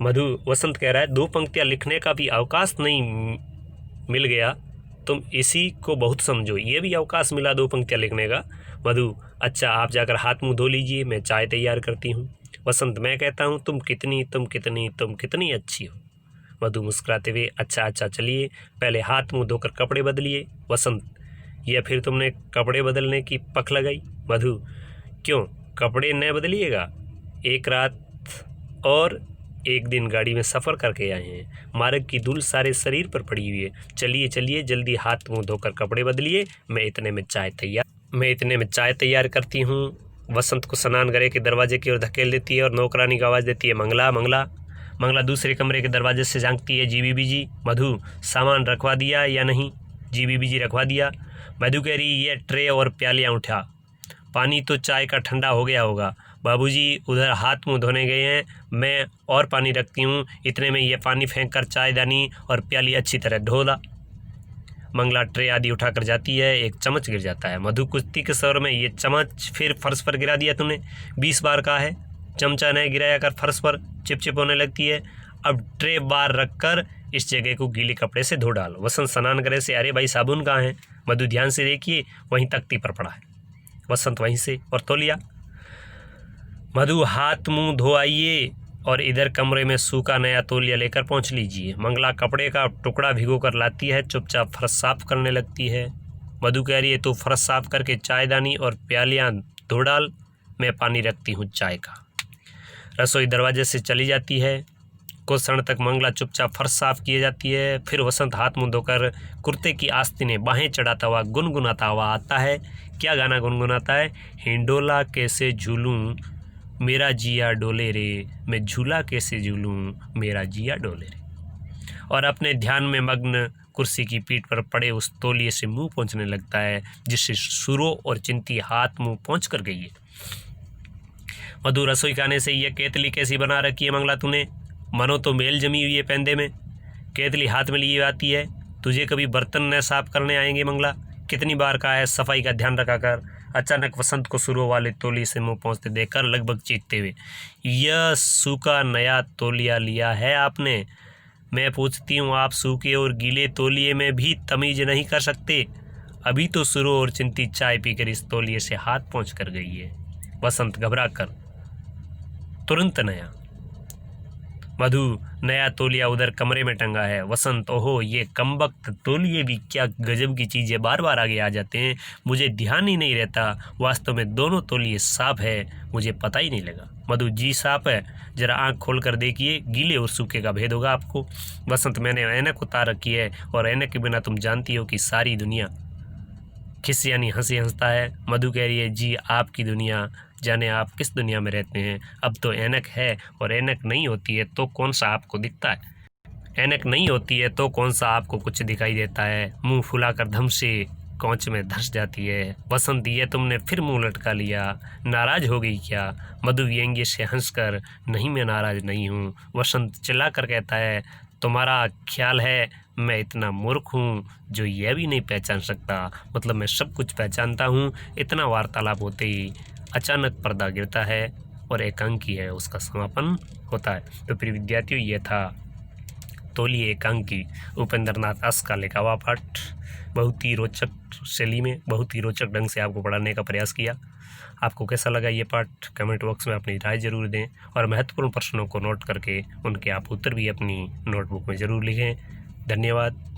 मधु, वसंत कह रहा है, 2 पंक्तियाँ लिखने का भी अवकाश नहीं मिल गया, तुम इसी को बहुत समझो, ये भी अवकाश मिला 2 पंक्तियाँ लिखने का। मधु, अच्छा आप जाकर हाथ मुँह धो लीजिए, मैं चाय तैयार करती हूँ। वसंत, मैं कहता हूँ तुम कितनी अच्छी हो। मधु मुस्कुराते हुए, अच्छा चलिए पहले हाथ मुँह धोकर कपड़े बदलिए। वसंत, यह फिर तुमने कपड़े बदलने की पख लगाई? मधु, क्यों, कपड़े न बदलिएगा? एक रात और एक दिन गाड़ी में सफ़र करके आए हैं, मार्ग की धूल सारे शरीर पर पड़ी हुई है। चलिए जल्दी हाथ मुँह धोकर कपड़े बदलिए, मैं इतने में चाय तैयार करती हूँ। वसंत को स्नान घरे के दरवाजे की ओर धकेल देती है और नौकरानी की आवाज़ देती है, मंगला मंगला। मंगला दूसरे कमरे के दरवाजे से झांकती है, जी बीबी जी। मधु, सामान रखवा दिया या नहीं? जी बीबी जी, रखवा दिया। मधु कह रही, ये ट्रे और प्यालियाँ उठा, पानी तो चाय का ठंडा हो गया होगा। बाबूजी उधर हाथ मुंह धोने गए हैं, मैं और पानी रखती हूँ। इतने में ये पानी फेंक कर चायदानी और प्याली अच्छी तरह धोला। मंगला ट्रे आदि उठाकर जाती है, एक चम्मच गिर जाता है। मधु कुश्ती के स्वर में, ये चम्मच फिर फर्श पर गिरा दिया तूने, 20 बार कहा है चमचा नहीं गिराया कर, फर्श पर चिपचिप होने लगती है। अब ट्रे बार रखकर इस जगह को गीले कपड़े से धो डाल। वसंत स्नान करे से, अरे भाई साबुन कहाँ है? मधु, ध्यान से देखिए, वहीं तख्ती पर पड़ा है। वसंत, वहीं से, और तौलिया? मधु, हाथ मुंह धो आइए और इधर कमरे में सूखा नया तौलिया लेकर पहुंच लीजिए। मंगला कपड़े का टुकड़ा भिगो कर लाती है, चुपचाप फर्श साफ करने लगती है। मधु कह रही है, तो फर्श साफ करके चायदानी और प्यालियाँ धो डाल, मैं पानी रखती हूँ चाय का। रसोई दरवाजे से चली जाती है। कुछ क्षण तक मंगला चुपचाप फर्श साफ किए जाती है। फिर वसंत हाथ मुंह धोकर कुर्ते की आस्तीनें बाहें चढ़ाता हुआ गुनगुनाता हुआ आता है। क्या गाना गुनगुनाता है? हिंडोला कैसे झूलूं मेरा जिया डोले रे, मैं झूला कैसे झूलूं मेरा जिया डोले रे। और अपने ध्यान में मग्न कुर्सी की पीठ पर पड़े उस तौलिए से मुंह पोंछने लगता है, जिससे सुरों और चिंती हाथ मुंह पहुँच कर गई है। मधु, रसोई खाने से ये केतली कैसी बना रखी है मंगला तूने? मनो तो मेल जमी हुई है पेंदे में। केतली हाथ में लिए आती है, तुझे कभी बर्तन न साफ करने आएंगे मंगला? कितनी बार कहा है सफाई का ध्यान रखा कर। अचानक वसंत को सुरों वाले तौलिए से मुंह पहुँचते देखकर लगभग चीखते हुए, यह सूखा नया तौलिया लिया है आपने? मैं पूछती हूँ, आप सूखे और गीले तौलिए में भी तमीज नहीं कर सकते? अभी तो सुरों और चिंती चाय पीकर इस तौलिए से हाथ पहुँच कर गई है। वसंत घबरा कर, तुरंत नया। मधु, नया तौलिया उधर कमरे में टंगा है। वसंत, ओहो ये कमबख्त तौलिए भी क्या गजब की चीज़ें, बार बार आगे आ जाते हैं, मुझे ध्यान ही नहीं रहता। वास्तव में दोनों तौलिए साफ है, मुझे पता ही नहीं लगा। मधु, जी साफ है, जरा आंख खोल कर देखिए, गीले और सूखे का भेद होगा आपको। वसंत, मैंने ऐनक उतार रखी है और ऐनक के बिना तुम जानती हो कि सारी दुनिया खिस यानी हंसी हंसता है। मधु कह रही है, जी आपकी दुनिया, जाने आप किस दुनिया में रहते हैं। अब तो ऐनक है और ऐनक नहीं होती है तो कौन सा आपको दिखता है? ऐनक नहीं होती है तो कौन सा आपको कुछ दिखाई देता है? मुंह फुलाकर धम से कौच में धंस जाती है। वसंत, ये तुमने फिर मुंह लटका लिया, नाराज हो गई क्या? मधु व्यंग्य से हंसकर, नहीं मैं नाराज नहीं हूँ। वसंत चिल्लाकर कहता है, तुम्हारा ख्याल है मैं इतना मूर्ख हूँ जो यह भी नहीं पहचान सकता? मतलब मैं सब कुछ पहचानता हूँ। इतना वार्तालाप होते ही अचानक पर्दा गिरता है और एकांकी है उसका समापन होता है। तो प्रिय विद्यार्थियों, ये था तौलिए एकांकी उपेंद्र नाथ अस का लिखा हुआ पाठ बहुत ही रोचक शैली में, बहुत ही रोचक ढंग से आपको पढ़ाने का प्रयास किया। आपको कैसा लगा ये पाठ कमेंट बॉक्स में अपनी राय जरूर दें और महत्वपूर्ण प्रश्नों को नोट करके उनके आप उत्तर भी अपनी नोटबुक में ज़रूर लिखें। धन्यवाद।